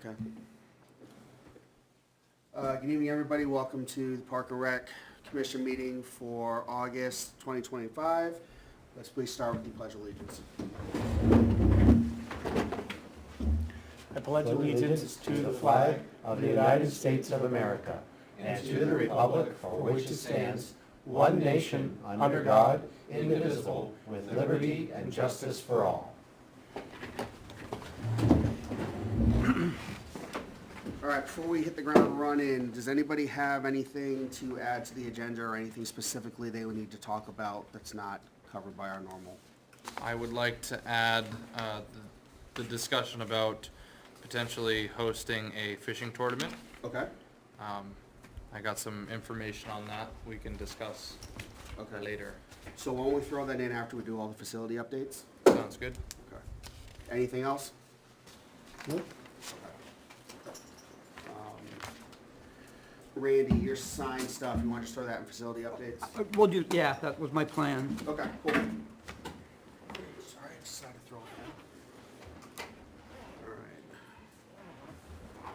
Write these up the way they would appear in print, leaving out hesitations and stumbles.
Okay. Good evening, everybody. Welcome to the Park and Rec Commission meeting for August 2025. Let's please start with the Pledge of Allegiance. I pledge allegiance to the flag of the United States of America and to the republic for which it stands, one nation, under God, indivisible, with liberty and justice for all. All right, before we hit the ground running, does anybody have anything to add to the agenda or anything specifically they would need to talk about that's not covered by our normal? I would like to add the discussion about potentially hosting a fishing tournament. Okay. I got some information on that we can discuss later. So why don't we throw that in after we do all the facility updates? Sounds good. Okay. Anything else? Nope. Randy, your sign stuff, you want to just throw that in facility updates? We'll do, yeah, that was my plan. Okay, cool. Sorry, I decided to throw it in.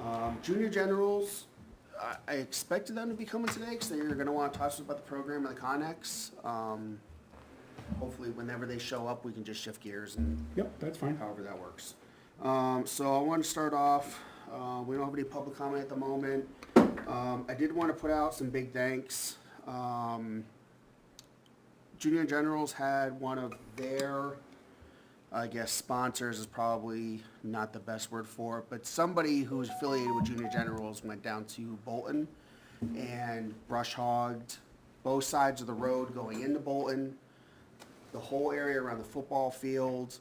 All right. Junior generals, I expected them to be coming today because they're going to want to talk to us about the program and the Connex. Hopefully, whenever they show up, we can just shift gears and Yep, that's fine. however that works. So I want to start off, we don't have any public comment at the moment. I did want to put out some big thanks. Junior Generals had one of their, I guess, sponsors is probably not the best word for it, but somebody who's affiliated with Junior Generals went down to Bolton and brush hogged both sides of the road going into Bolton, the whole area around the football field,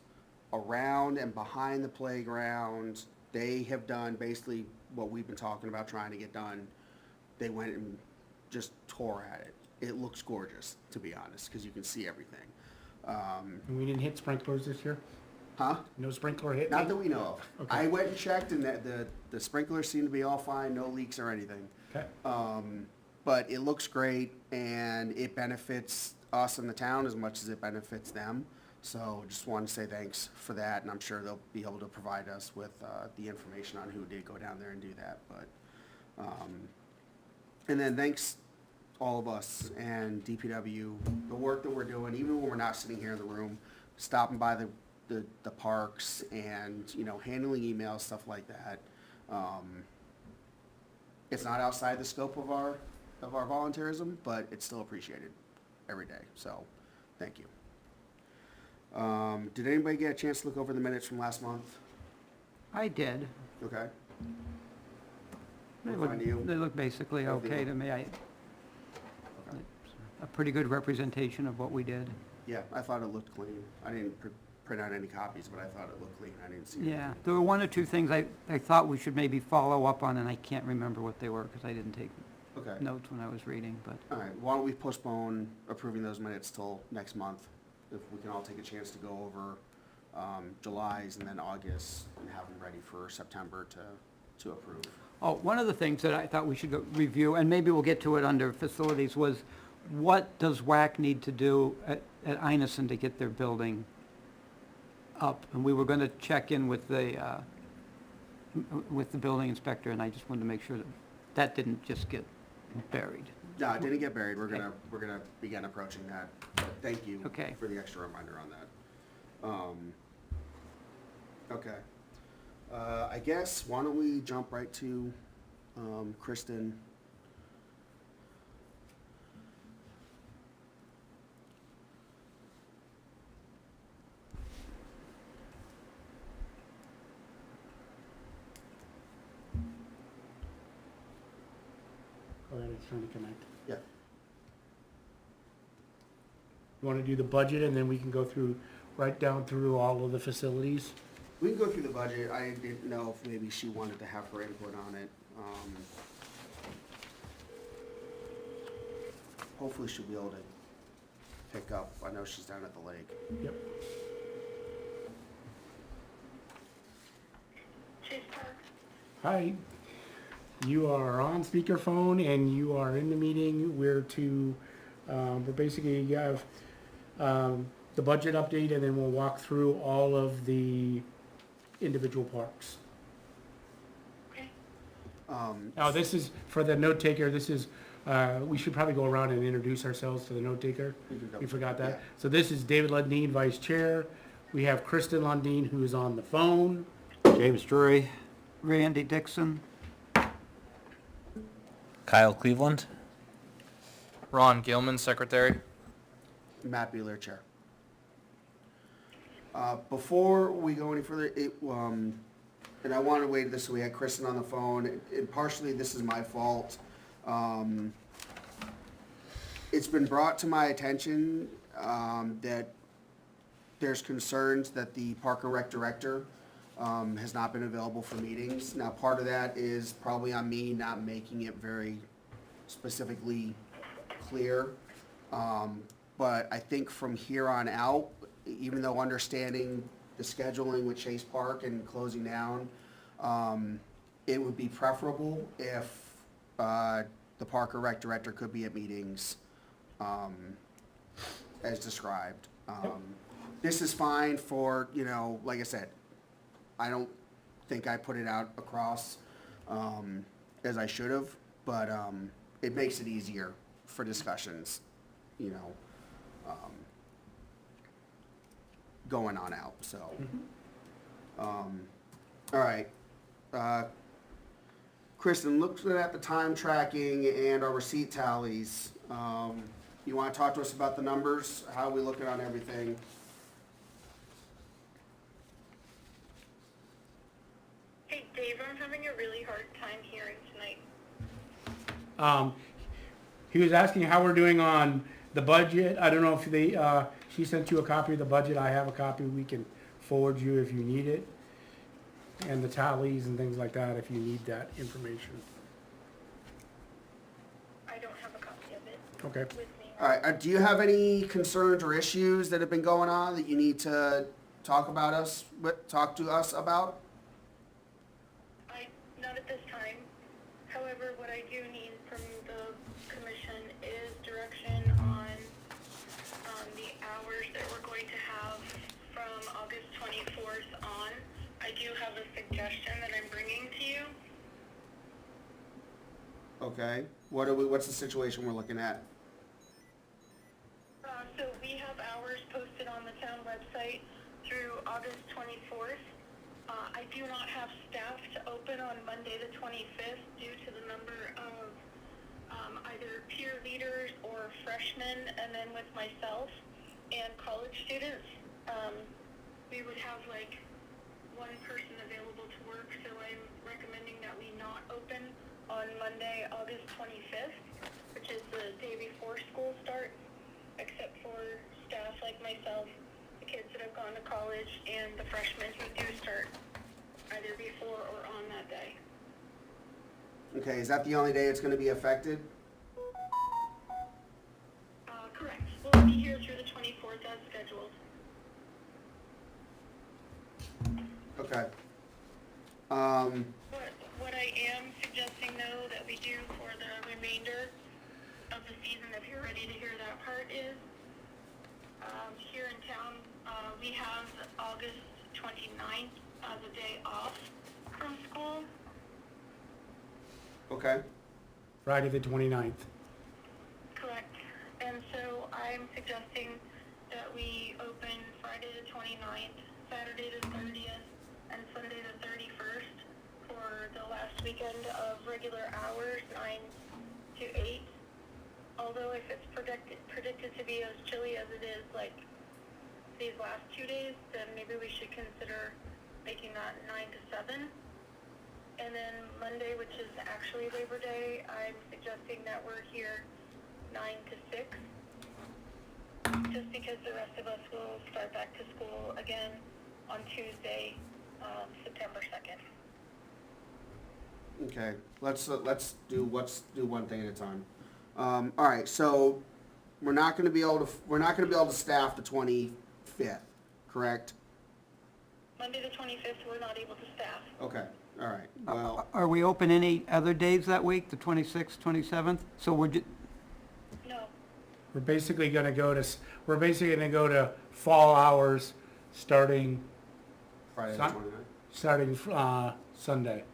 around and behind the playground. They have done basically what we've been talking about trying to get done. They went and just tore at it. It looks gorgeous, to be honest, because you can see everything. And we didn't hit sprinklers this year? Huh? No sprinkler hit? Not that we know of. Okay. I went and checked, and the sprinklers seem to be all fine, no leaks or anything. Okay. But it looks great, and it benefits us in the town as much as it benefits them. So just wanted to say thanks for that, and I'm sure they'll be able to provide us with the information on who did go down there and do that. But and then thanks all of us and DPW, the work that we're doing, even when we're not sitting here in the room, stopping by the parks and, you know, handling emails, stuff like that. It's not outside the scope of our volunteerism, but it's still appreciated every day. So thank you. Did anybody get a chance to look over the minutes from last month? I did. Okay. They We'll look, find you. they look basically okay to me. Okay. A pretty good representation of what we did. Yeah, I thought it looked clean. I didn't print out any copies, but I thought it looked clean. I didn't see Yeah, anything. there were one or two things I thought we should maybe follow up on, and I can't remember what they were because I didn't take Okay. notes when I was reading, but All right, why don't we postpone approving those minutes till next month? If we can all take a chance to go over July's and then August and have them ready for September to approve. oh, one of the things that I thought we should go review, and maybe we'll get to it under facilities, was what does WAC need to do at Einison to get their building up? And we were gonna check in with the building inspector, and I just wanted to make sure that that didn't just get buried. No, it didn't get buried. We're gonna begin approaching that. But thank you Okay. for the extra reminder on that. Okay. I guess, why don't we jump right to Kristen? Go ahead, it's trying to connect. Yeah. You want to do the budget and then we can go through, right down through all of the facilities? We can go through the budget. I didn't know if maybe she wanted to have her input on it. Hopefully she'll be able to pick up. I know she's down at the lake. Yep. Hi, you are on speakerphone and you are in the meeting. We're basically have the budget update and then we'll walk through all of the individual parks. Now, this is, for the note taker, this is, we should probably go around and introduce ourselves to the note taker. You can go. We forgot Yeah. that. So this is David Lundin, Vice Chair. We have Kristen Lundin, who is on the phone. James Drury. Randy Dixon, Kyle Cleveland. Ron Gilman, secretary. Matt Beeler, Chair. Before we go any further, and I wanted to wait this, so we had Kristen on the phone, and partially this is my fault. It's been brought to my attention, that there's concerns that the Park and Rec Director, has not been available for meetings. Now, part of that is probably on me not making it very specifically clear. But I think from here on out, even though understanding the scheduling with Chase Park and closing down, it would be preferable if the Park or Rec Director could be at meetings as described. This is fine for, like I said, I don't think I put it out across as I should have, but it makes it easier for discussions, going on out, so. All right. Kristen, looking at the time tracking and our receipt tallies, you want to talk to us about the numbers? How are we looking on everything? Hey, Dave, I'm having a really hard time hearing tonight. He was asking how we're doing on the budget. I don't know if she sent you a copy of the budget. I have a copy. We can forward you if you need it. And the tallies and things like that, if you need that information. I don't have a copy of it Okay. with me. All right, do you have any concerns or issues that have been going on that you need to talk to us about? Not at this time. However, what I do need from the commission is direction on the hours that we're going to have from August 24th on. I do have a suggestion that I'm bringing to you. Okay, what's the situation we're looking at? So we have hours posted on the town website through August 24th. I do not have staff to open on Monday the 25th due to the number of either peer leaders or freshmen, and then with myself and college students, we would have like one person available to work, so I'm recommending that we not open on Monday, August 25th, which is the day before school starts, except for staff like myself, the kids that have gone to college, and the freshmen who do start either before or on that day. Okay, is that the only day it's gonna be affected? Correct. We'll be here through the 24th as scheduled. Okay. What I am suggesting though that we do for the remainder of the season, if you're ready to hear that part, is here in town, we have August 29th as a day off from school. Okay, Friday the 29th. Correct. And so I'm suggesting that we open Friday the 29th, Saturday the 30th, and Sunday the 31st for the last weekend of regular hours, 9 to 8. Although if it's predicted to be as chilly as it is like these last 2 days, then maybe we should consider making that 9 to 7. And then Monday, which is actually Labor Day, I'm suggesting that we're here 9 to 6. Just because the rest of us will start back to school again on Tuesday, September 2nd. okay, let's do one thing at a time. All right, so we're not gonna be able to staff the 25th, correct? Monday the 25th, we're not able to staff. Okay, all right, well, are we open any other days that week, the 26th, 27th? So No. We're basically gonna go to fall hours starting Friday the Sun- 29th. starting Sunday.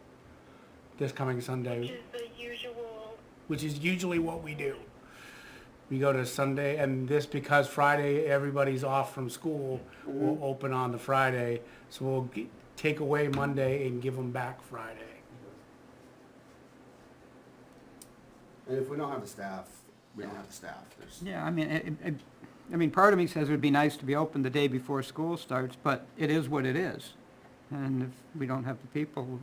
this coming Sunday, which is the usual. which is usually what we do. We go to Sunday, and this because Friday, everybody's off from school, we'll open on the Friday, so we'll take away Monday and give them back Friday. And if we don't have the staff, we don't have the staff. There's, Yeah, I mean, part of me says it would be nice to be open the day before school starts, but it is what it is. And if we don't have the people,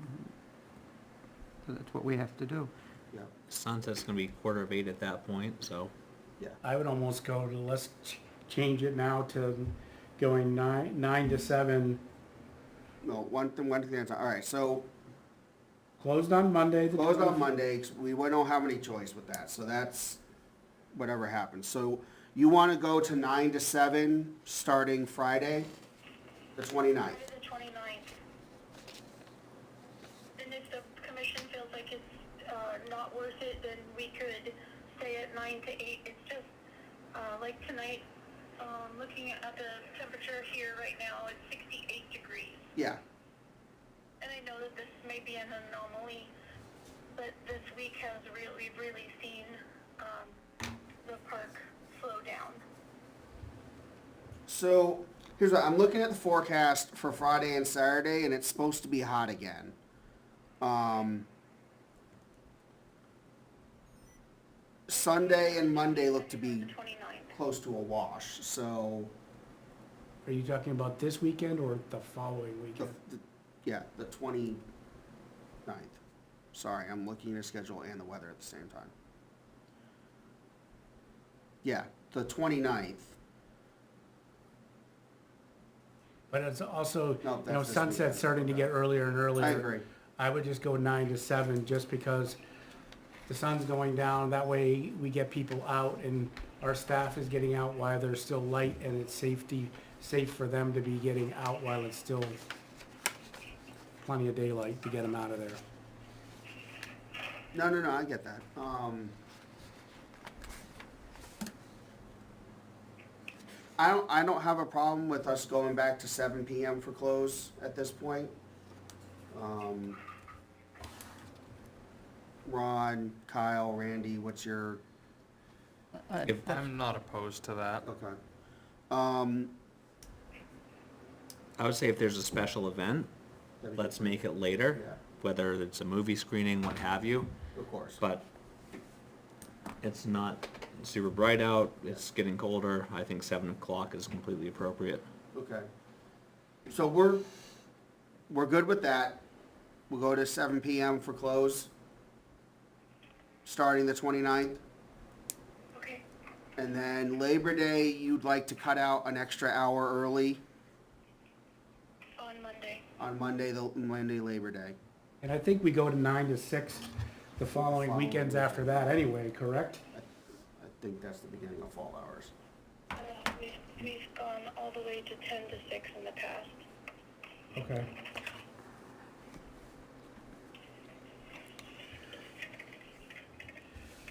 that's what we have to do. yeah, Sunset's gonna be 7:45 at that point, so. yeah. I would almost go to, let's change it now to going 9 to 7, No, one thing at a time. All right, so closed on Monday. the closed on 20th. Monday, 'cause we don't have any choice with that, so that's whatever happens. So you wanna go to 9 to 7, starting Friday, the 29th? Friday the 29th. And if the commission feels like it's not worth it, then we could stay at 9 to 8. It's just, like tonight, looking at the temperature here right now, it's 68 degrees. Yeah, And I know that this may be an anomaly, but this week has we've really seen the park slow down. so here's what, I'm looking at the forecast for Friday and Saturday, and it's supposed to be hot again. Sunday and Monday look to be The 29th. close to a wash, so, Are you talking about this weekend or the following the, weekend? yeah, the 29th. Sorry, I'm looking at the schedule and the weather at the same time. Yeah, the 29th. But it's also, No, you know, that's this sunset's weekend. starting to get earlier and earlier. I agree. I would just go 9 to 7, just because the sun's going down, that way we get people out and our staff is getting out while they're still light, and it's safe for them to be getting out while it's still plenty of daylight to get them out of there. No, I get that. I don't have a problem with us going back to 7 PM for close at this point. Ron, Kyle, Randy, what's your, If- I'm not opposed to that. okay. I would say if there's a special event, that'd be let's good. make it later, Yeah, whether it's a movie screening, what have you, of course. but it's not super bright out, it's getting colder, I think 7 o'clock is completely appropriate. Okay. So we're good with that. We'll go to 7 PM for close, starting the 29th. Okay. And then Labor Day, you'd like to cut out an extra hour early On Monday. on Monday Labor Day. And I think we go to 9 to 6 the following weekends after that anyway, correct? I think that's the beginning of fall hours. We've gone all the way to 10 to 6 in the past. Okay.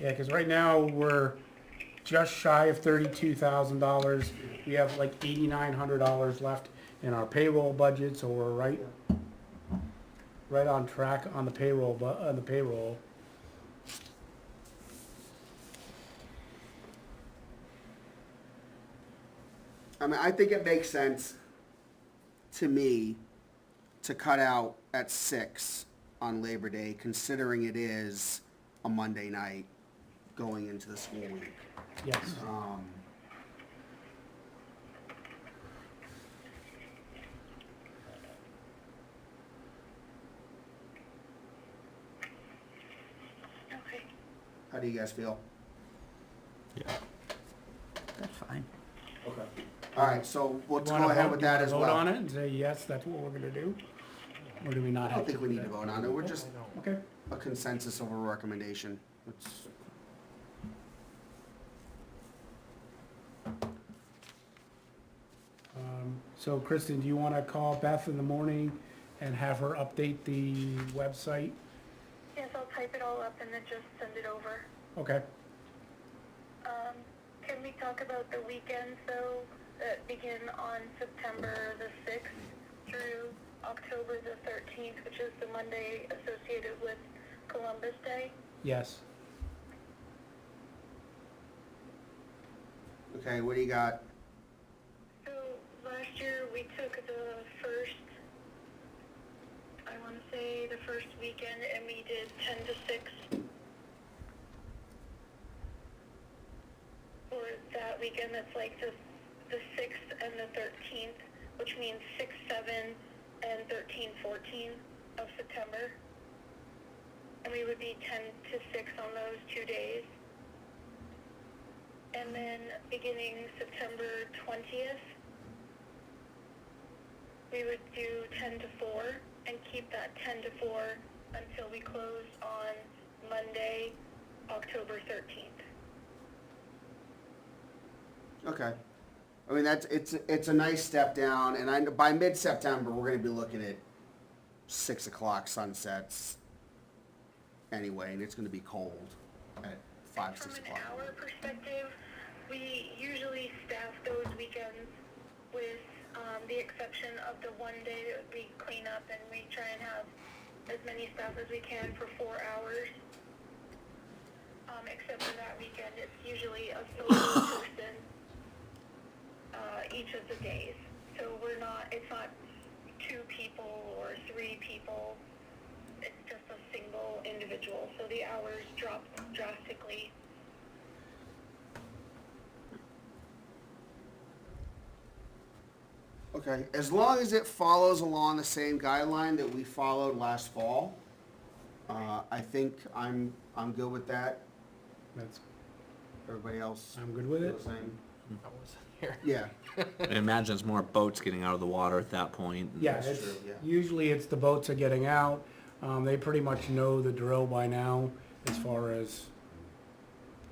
Yeah, because right now we're just shy of $32,000. We have like $8,900 left in our payroll budget, so we're right on track on the payroll, I mean, I think it makes sense to me to cut out at 6 on Labor Day, considering it is a Monday night going into the school week. Yes. Okay. How do you guys feel? That's fine. Okay. All right, so let's You wanna go ahead vote- with you wanna that as Vote well. on it and say, yes, that's what we're gonna do? Or do we not I have don't to? think we do need to that? vote on it. We're just Okay. a consensus of a recommendation. It's- So Kristen, do you wanna call Beth in the morning and have her update the website? Yes, I'll type it all up and then just send it over. Okay. Can we talk about the weekends though, that begin on September the 6th through October the 13th, which is the Monday associated with Columbus Day. Yes. Okay, what do you got? So last year we took the first, I want to say the first weekend, and we did 10 to 6 for that weekend. That's like the 6th and the 13th, which means 6, 7, and 13, 14 of September. And we would be 10 to 6 on those 2 days. And then beginning September 20th, we would do 10 to 4 and keep that 10 to 4 until we close on Monday, October 13th. Okay. I mean, it's a nice step down, and by mid-September, we're gonna be looking at 6 o'clock sunsets anyway, and it's gonna be cold at 5, 6 From an o'clock. hour perspective, we usually staff those weekends with the exception of the one day that we clean up, and we try and have as many staff as we can for 4 hours. Except for that weekend, it's usually a solo person each of the days. So it's not 2 people or 3 people. It's just a single individual. So the hours drop drastically. Okay, as long as it follows along the same guideline that we followed last fall, I think I'm good with that. That's, Everybody else? I'm good with feel it. the same? I wasn't here. Yeah, I imagine it's more boats getting out of the water at that point. Yeah, That's it's, true, yeah. usually it's the boats are getting out. They pretty much know the drill by now as far as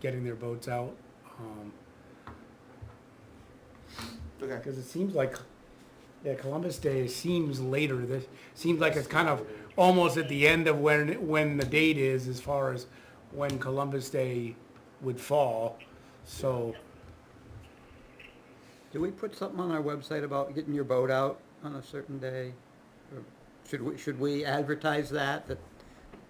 getting their boats out. okay. Because it seems like, yeah, Columbus Day seems later. This seems like it's kind of almost at the end of when the date is as far as when Columbus Day would fall. So, Do we put something on our website about getting your boat out on a certain day? Or should we advertise that?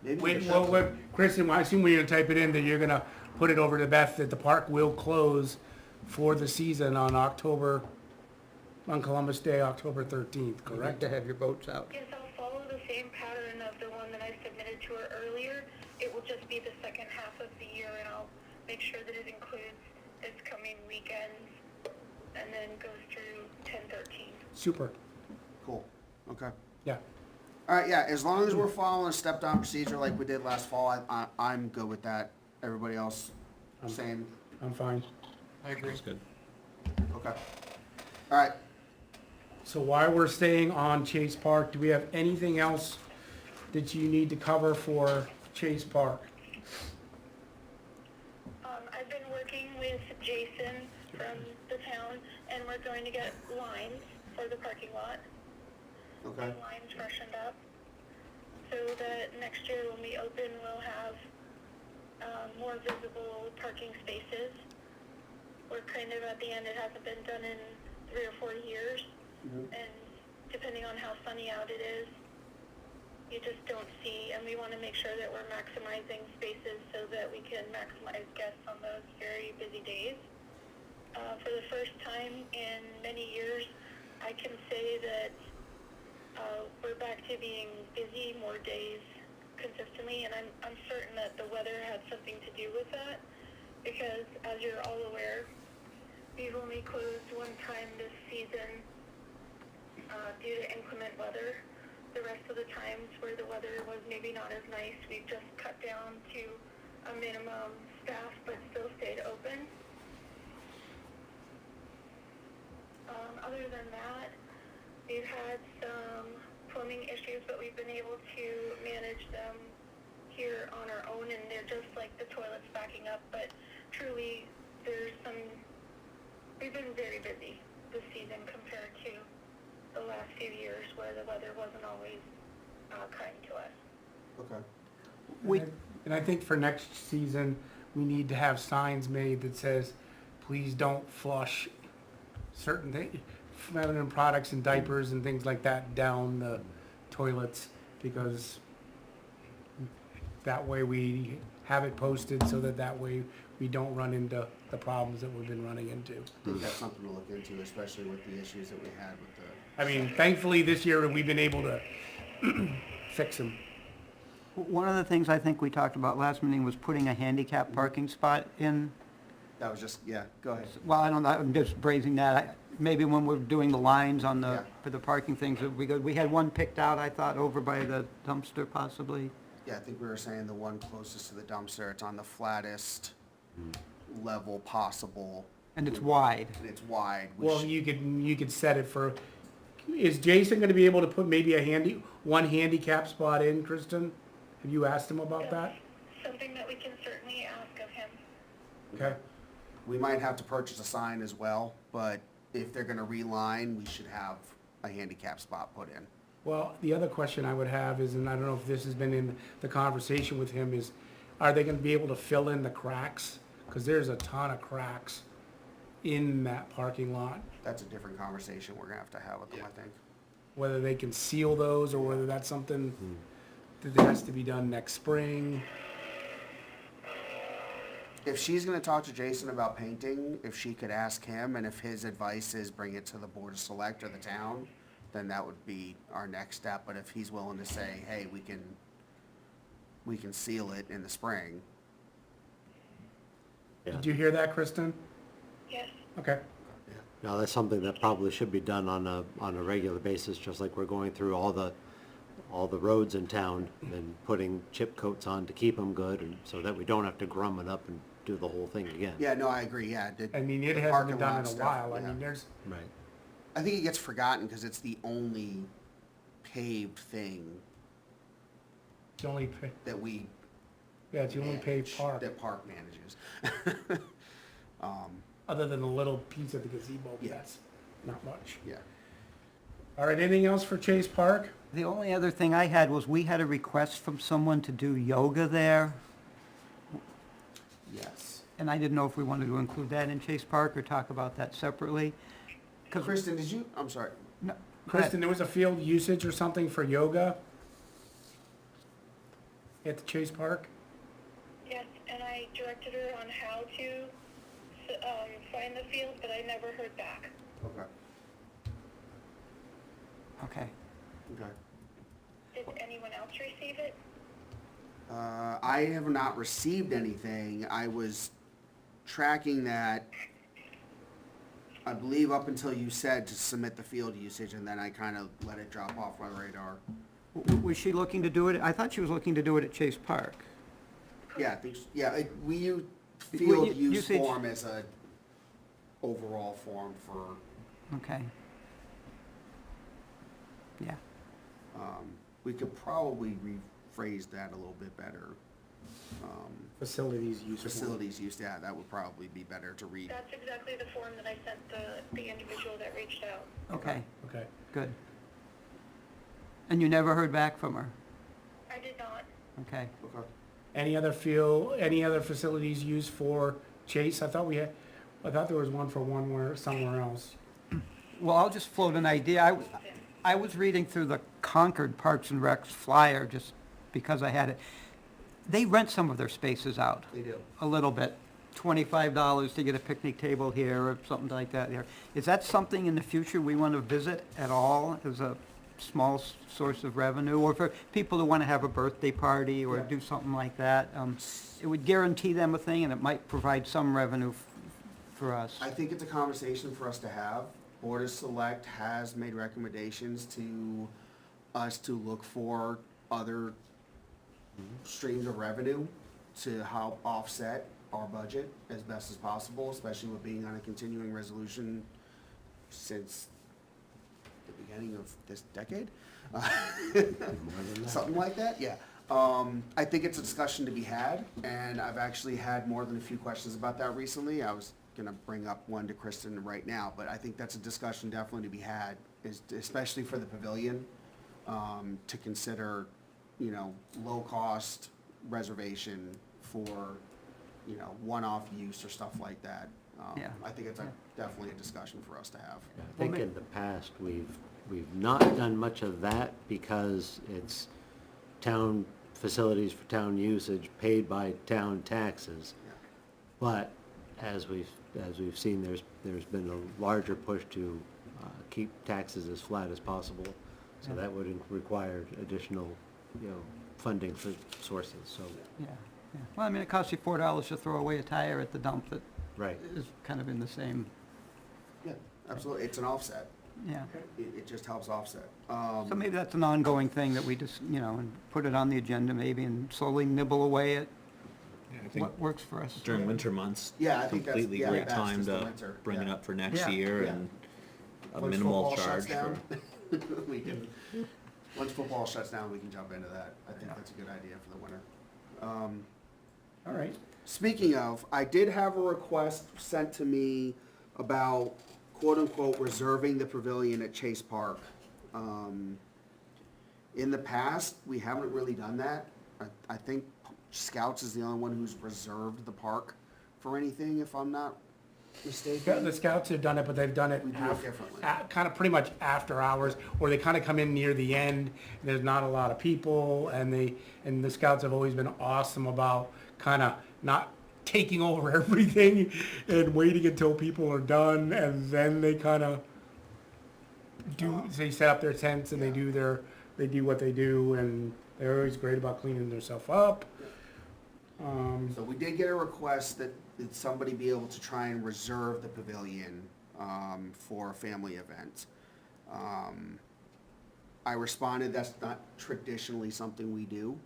Maybe wait, the- well, Kristen, I assume when you type it in that you're gonna put it over to Beth that the park will close for the season on Columbus Day, October 13th, You need correct? to have your boats out. Yes, I'll follow the same pattern of the one that I submitted to her earlier. It will just be the second half of the year, and I'll make sure that it includes this coming weekends and then goes through 10/13. Super, Cool, okay. yeah. All right, yeah, as long as we're following a step-down procedure like we did last fall, I'm good with that. Everybody else, same? I'm fine. I agree. That's good. Okay. All right, So while we're staying on Chase Park, do we have anything else that you need to cover for Chase Park? I've been working with Jason from the town, and we're going to get lines for the parking lot. okay, And lines freshened up, so that next year when we open, we'll have more visible parking spaces. We're kind of at the end, it hasn't been done in 3 or 4 years, and depending on how sunny out it is, you just don't see, and we want to make sure that we're maximizing spaces so that we can maximize guests on those very busy days. For the first time in many years, I can say that we're back to being busy more days consistently, and I'm certain that the weather had something to do with that, because as you're all aware, we've only closed one time this season due to inclement weather. The rest of the times where the weather was maybe not as nice, we've just cut down to a minimum staff but still stayed open. Other than that, we've had some plumbing issues, but we've been able to manage them here on our own, and they're just like the toilets backing up, but truly we've been very busy this season compared to the last few years where the weather wasn't always kind to us. okay. And I think for next season, we need to have signs made that says, please don't flush certain things, feminine products and diapers and things like that down the toilets, because That way we have it posted so that way we don't run into the problems that we've been running into. I think that's something to look into, especially with the issues that we had with the. I mean, thankfully this year we've been able to fix them. One of the things I think we talked about last meeting was putting a handicap parking spot in. That was just, yeah, go ahead. Well, I don't know, I'm just raising that. Maybe when we're doing the lines on Yeah. the, for the parking things, we had one picked out, I thought, over by the dumpster possibly. Yeah, I think we were saying the one closest to the dumpster, it's on the flattest level possible, And it's wide. and it's wide. Well, you could set it for, is Jason gonna be able to put maybe one handicap spot in, Kristen? Have you asked him about that? Something that we can certainly ask of him. Okay. We might have to purchase a sign as well, but if they're gonna reline, we should have a handicap spot put in. Well, the other question I would have is, and I don't know if this has been in the conversation with him, is are they gonna be able to fill in the cracks? Cause there's a ton of cracks in that parking lot. That's a different conversation we're gonna have to have with them, I think. Whether they can seal those or whether that's something that has to be done next spring. If she's gonna talk to Jason about painting, if she could ask him, and if his advice is bring it to the Board of Select or the town, then that would be our next step, but if he's willing to say, hey, we can seal it in the spring, Yeah. Did you hear that, Kristen? Yes. Okay. Now, that's something that probably should be done on a regular basis, just like we're going through all the roads in town and putting chip coats on to keep them good, and so that we don't have to grum it up and do the whole thing again. yeah, no, I agree, yeah. I mean, it the hasn't parking been done lot in a stuff, while. I yeah. mean, there's, Right. I think it gets forgotten, cause it's the only paved thing it's only, that we yeah, it's the only paved manage, park, that park manages. other than a little piece of the gazebo, but Yeah. that's not much. Yeah, All right, anything else for Chase Park? The only other thing I had was we had a request from someone to do yoga there, yes. and I didn't know if we wanted to include that in Chase Park or talk about that separately. 'Cause- Kristen, did you, I'm sorry, No, go Kristen, ahead. there was a field usage or something for yoga at the Chase Park? Yes, and I directed her on how to find the field, but I never heard back. okay, Okay. okay. Did anyone else receive it? I have not received anything. I was tracking that, I believe up until you said to submit the field usage, and then I kind of let it drop off my radar. Was she looking to do it? I thought she was looking to do it at Chase Park. Yeah, I think, yeah, we use Well, field use usage- form as a overall form for, Okay. Yeah. we could probably rephrase that a little bit better. Facilities use. form. Facilities use, yeah, that would probably be better to read. That's exactly the form that I sent the individual that reached out. Okay, Okay. good. And you never heard back from her? I did not. Okay. Okay. Any other facilities used for Chase? I thought there was one for somewhere else. Well, I'll just float an idea. I was reading through the Concord Parks and Recs flyer just because I had it. They rent some of their spaces out They do. a little bit. $25 to get a picnic table here or something like that there. Is that something in the future we want to visit at all as a small source of revenue? Or for people who want to have a birthday party or Yeah. do something like that? It would guarantee them a thing and it might provide some revenue for us. I think it's a conversation for us to have. Board of Select has made recommendations to us to look for other streams of revenue to help offset our budget as best as possible, especially with being on a continuing resolution since the beginning of this decade. Something like that, yeah. I think it's a discussion to be had, and I've actually had more than a few questions about that recently. I was gonna bring up one to Kristen right now, but I think that's a discussion definitely to be had, especially for the pavilion, to consider, low-cost reservation for, one-off use or stuff like that. Yeah. I think it's definitely a discussion for us to have. I think in the past, we've not done much of that because it's town facilities for town usage paid by town taxes. Yeah. But as we've seen, there's been a larger push to keep taxes as flat as possible. So Yeah. that would require additional, funding for sources, so, Yeah, yeah. Well, I mean, it costs you $4 to throw away a tire at the dump that right. is kind of in the same, Yeah, absolutely. It's an offset. yeah. It just helps offset. So maybe that's an ongoing thing that we just, and put it on the agenda maybe and slowly nibble away at Yeah, I think what works for us. during winter months, Yeah, I think that's, completely yeah, great that's time just the to winter. bring it Yeah. up for next Yeah. year Yeah. and a Once minimal football shuts charge for. down, we can, once football shuts down, we can jump into that. I think that's a good idea for the winter. All right. Speaking of, I did have a request sent to me about quote-unquote reserving the pavilion at Chase Park. In the past, we haven't really done that. I think Scouts is the only one who's reserved the park for anything, if I'm not mistaken. The Scouts have done it, but they've done it We do it differently. kind of pretty much after hours, or they kind of come in near the end. There's not a lot of people, and the Scouts have always been awesome about kind of not taking over everything and waiting until people are done, and then they kind of they set up their tents and they do what they do, and they're always great about cleaning themselves up. So we did get a request that somebody be able to try and reserve the pavilion for a family event. I responded, that's not traditionally something we do.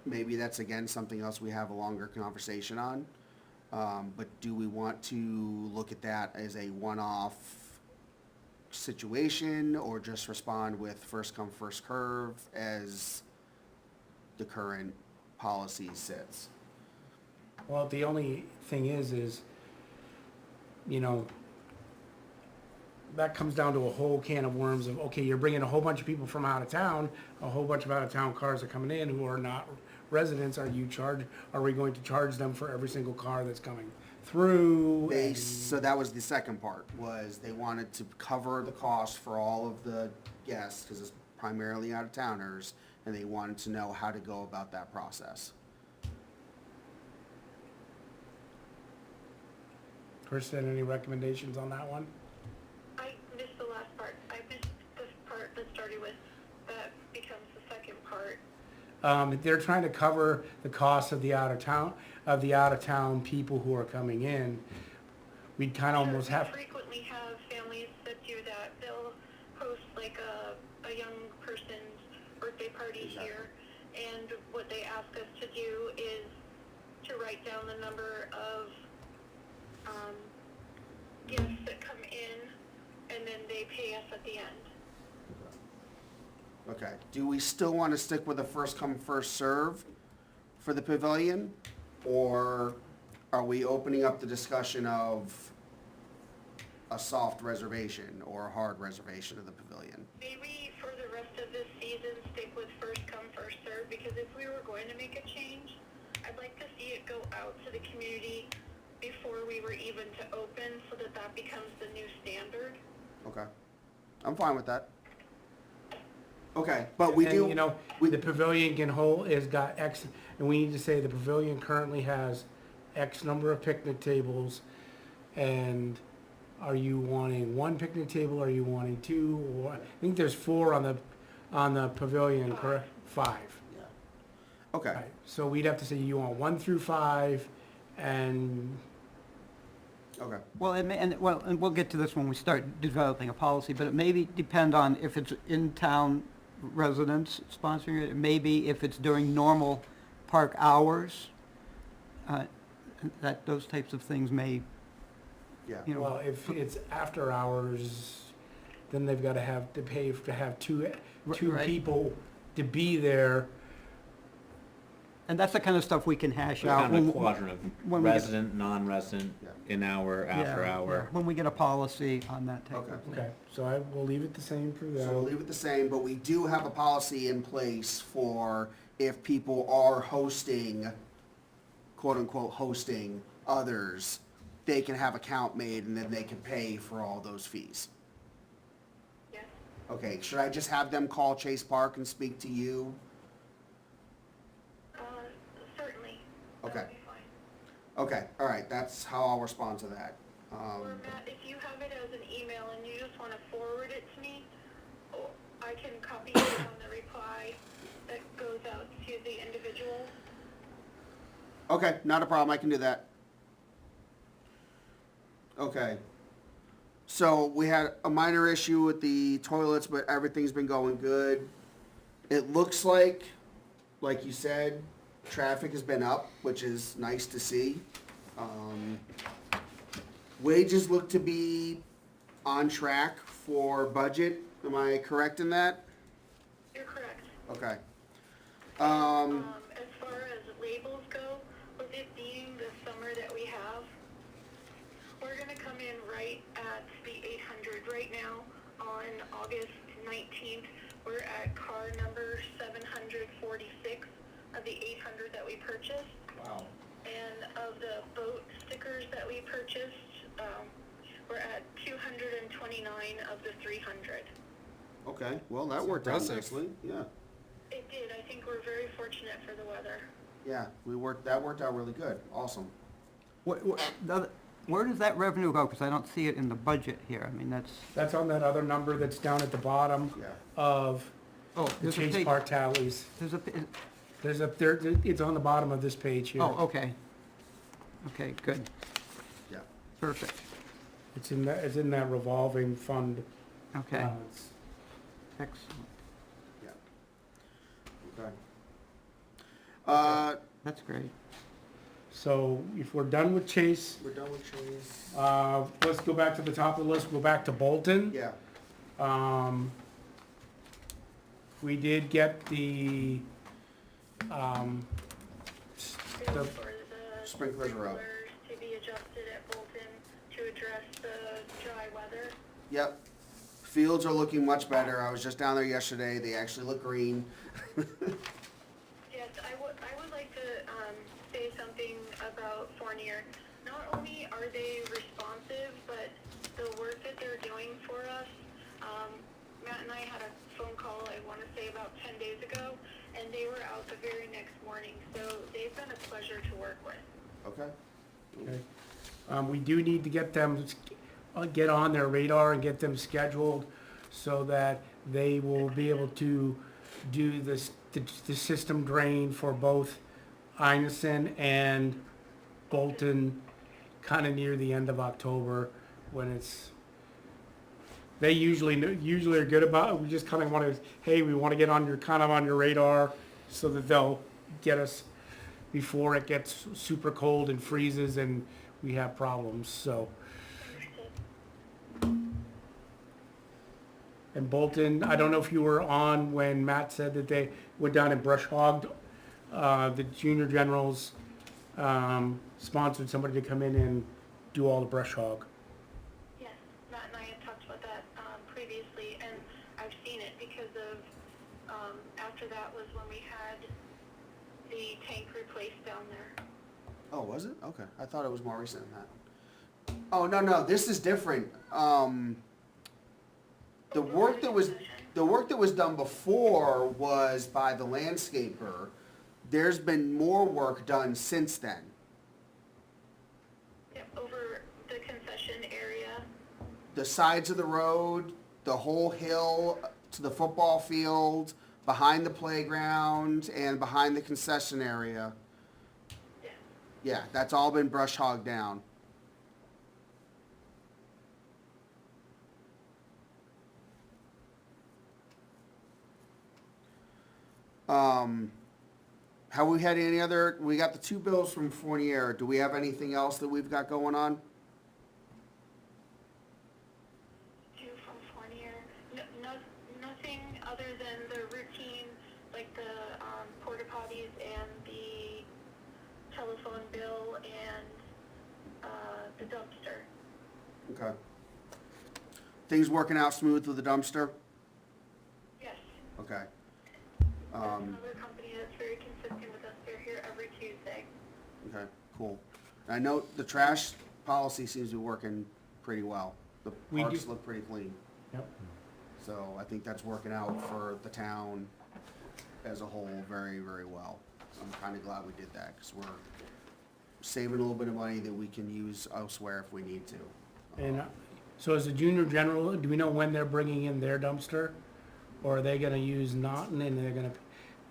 Maybe that's again something else we have a longer conversation on. But do we want to look at that as a one-off situation or just respond with first come, first serve as the current policy sits? Well, the only thing is, that comes down to a whole can of worms of, okay, you're bringing a whole bunch of people from out of town, a whole bunch of out-of-town cars are coming in who are not residents, are we going to charge them for every single car that's coming through? So that was the second part, was they wanted to cover the cost for all of the guests, because it's primarily out-of-towners, and they wanted to know how to go about that process. Kristen, any recommendations on that one? I missed the last part. I missed this part that started with, that becomes the second part. They're trying to cover the cost of the out-of-town people who are coming in. We'd kind of almost We have, frequently have families that do that. They'll host like a young person's birthday party Exactly. here, and what they ask us to do is to write down the number of guests that come in, and then they pay us at the end. Okay, do we still want to stick with a first come, first serve for the pavilion? Or are we opening up the discussion of a soft reservation or a hard reservation of the pavilion? Maybe for the rest of this season, stick with first come, first serve, because if we were going to make a change, I'd like to see it go out to the community before we were even to open, so that that becomes the new standard. Okay, I'm fine with that. Okay, but we do. the pavilion has got X, and we need to say the pavilion currently has X number of picnic tables, and are you wanting one picnic table, are you wanting two, or, I think there's 4 on the pavilion, correct? 5. Yeah. Okay, Right, so we'd have to say you want 1 through 5, and, okay, Well, and we'll get to this when we start developing a policy, but it may depend on if it's in-town residents sponsoring it, maybe if it's during normal park hours, that those types of things may, yeah. well, if it's after hours, then they've got to pay to have two Right. people to be there. and that's the kind of stuff we can hash out. Kind of a when- quadrant when of we get- resident, non-resident, Yeah. in hour, after Yeah, hour. yeah, when we get a policy on that type Okay. of thing. Okay, so I will leave it the same for So we'll that. leave it the same, but we do have a policy in place for if people are hosting, quote-unquote, hosting others, they can have a count made and then they can pay for all those fees. Yes? Okay, should I just have them call Chase Park and speak to you? Certainly. Okay. That'd be fine. Okay, all right, that's how I'll respond to that. Or Matt, if you have it as an email and you just want to forward it to me, I can copy it on the reply that goes out to the individual. Okay, not a problem, I can do that. Okay. So we had a minor issue with the toilets, but everything's been going good. It looks like you said, traffic has been up, which is nice to see. Wages look to be on track for budget. Am I correct in that? You're correct. Okay. As far as labels go, with it being the summer that we have, we're gonna come in right at the 800. Right now, on August 19th, we're at car number 746 of the 800 that we purchased. Wow. And of the boat stickers that we purchased, we're at 229 of the 300. Okay, well, that worked out impressive. nicely, yeah. It did. I think we're very fortunate for the weather. Yeah, that worked out really good, awesome. Where does that revenue go? Because I don't see it in the budget here. I mean, That's on that other number that's down at the bottom Yeah. of oh, the there's a Chase page. Park tallies. There's a, It's on the bottom of this page here. oh, okay. Okay, good, Yeah. perfect. It's in that revolving fund Okay, balance. excellent. Yeah. Okay. That's great. So if we're done with Chase, We're done with Chase. let's go back to the top of the list, go back to Bolton. Yeah, We did get the, Bill The- for the Sprinklers are up. to be adjusted at Bolton to address the dry weather. yep. Fields are looking much better. I was just down there yesterday. They actually look green. Yes, I would like to say something about Fournier. Not only are they responsive, but the work that they're doing for us. Matt and I had a phone call, I want to say about 10 days ago, and they were out the very next morning. So they've been a pleasure to work with. Okay. okay. We do need to get them, get on their radar and get them scheduled so that they will be able to do this, the system drain for both Inison and Bolton kind of near the end of October when it's, they usually are good about it. We just kind of want to, hey, we want to get on your radar so that they'll get us before it gets super cold and freezes and we have problems, so. And Bolton, I don't know if you were on when Matt said that they went down and brush hogged. The junior generals sponsored somebody to come in and do all the brush hog. Yes, Matt and I had talked about that previously, and I've seen it because of, after that was when we had the tank replaced down there. Oh, was it? Okay. I thought it was more recent than that. Oh, no, this is different. The work that was done before was by the landscaper. There's been more work done since then. Yep, over the concession area. The sides of the road, the whole hill to the football field, behind the playground, and behind the concession area. Yeah. Yeah, that's all been brush hogged down. Have we had any other, we got the two bills from Fournier. Do we have anything else that we've got going on? Two from Fournier. Nothing other than the routine, like the porta potties and the telephone bill and the dumpster. Okay. Things working out smooth with the dumpster? Yes. Okay. That's another company that's very consistent with us. They're here every Tuesday. Okay, cool. I know the trash policy seems to be working pretty well. The We parks do- look pretty clean, Yep. So I think that's working out for the town as a whole very, very well. So I'm kinda glad we did that, cause we're saving a little bit of money that we can use elsewhere if we need to. And so as a junior general, do we know when they're bringing in their dumpster? Or are they gonna use Naughton and they're gonna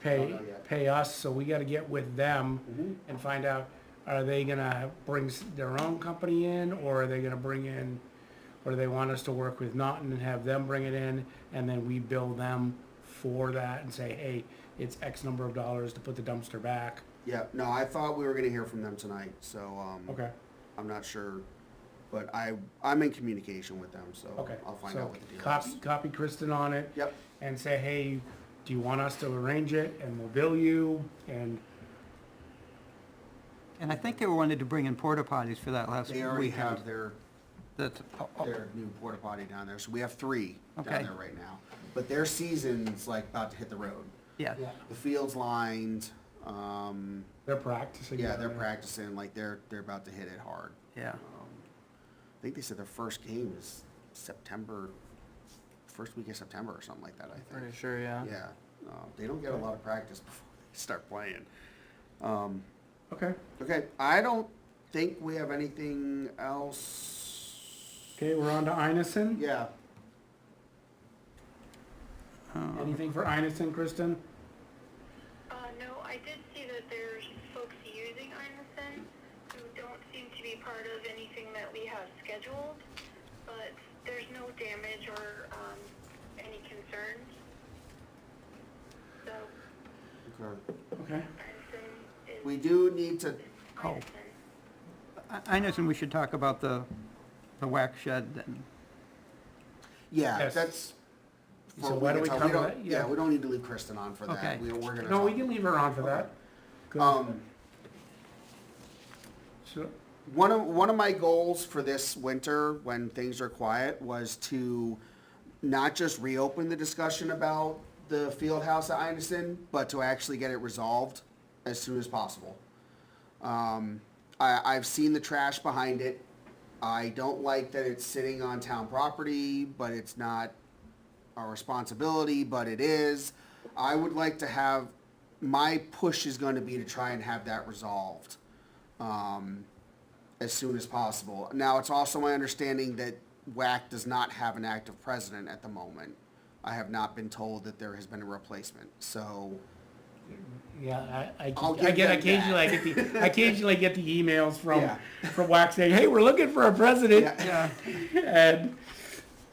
Don't know yet. pay us? So we gotta get with them Mhm. and find out, are they gonna bring their own company in, or are they gonna bring in, or do they want us to work with Naughton and have them bring it in, and then we bill them for that and say, hey, it's X number of dollars to put the dumpster back? Yeah, no, I thought we were gonna hear from them tonight, so, Okay, I'm not sure, but I'm in communication with them, so okay. I'll find So out what the deal copy, is. copy Kristen on it Yep, and say, hey, do you want us to arrange it, and we'll bill you, and, And I think they wanted to bring in porta potties for that last they already weekend. have their That's, new porta potty down there, so we have 3 Okay. down there right now. But their season's like about to hit the road. yeah. yeah, The field's lined, they're practicing. yeah, down they're there. practicing, like they're about to hit it hard. Yeah. I think they said their first game is September, first week of September or something like that, I think. Pretty sure, yeah. Yeah, they don't get a lot of practice before they start playing. Okay, Okay, I don't think we have anything else. okay, we're on to Einison. Yeah, Anything for Einison, Kristen? No, I did see that there's folks using Einison who don't seem to be part of anything that we have scheduled, but there's no damage or, any concerns. So, okay. Okay, Einison is We do need to, Oh. Einison. I know, we should talk about the wax shed then. yeah, Yes. that's. So why don't we can cover don't- that? Yeah. Yeah, we don't need to leave Kristen on for that. Okay. We're gonna. no, we talk. can leave her on for that. Good. So, One of my goals for this winter, when things are quiet, was to not just reopen the discussion about the field house at Einison, but to actually get it resolved as soon as possible. I've seen the trash behind it. I don't like that it's sitting on town property, but it's not our responsibility, but it is. I would like to have, my push is going to be to try and have that resolved as soon as possible. Now, it's also my understanding that WAC does not have an active president at the moment. I have not been told that there has been a replacement, so, yeah, I'll I give get them occasionally, I occasionally get the emails Yeah. from WAC saying, hey, we're looking for a president. yeah, And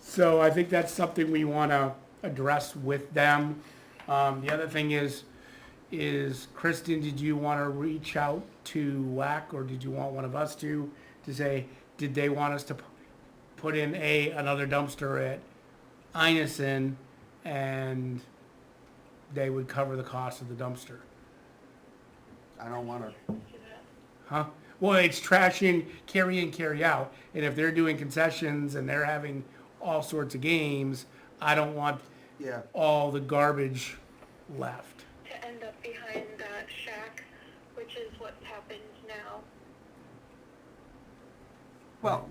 so I think that's something we want to address with them. The other thing is Kristen, did you want to reach out to WAC, or did you want one of us to say, did they want us to put in another dumpster at Einison, and they would cover the cost of the dumpster? I don't wanna, Huh? Well, it's trash in, carry out, and if they're doing concessions and they're having all sorts of games, I don't want yeah. all the garbage left. To end up behind that shack, which is what's happened now. Well,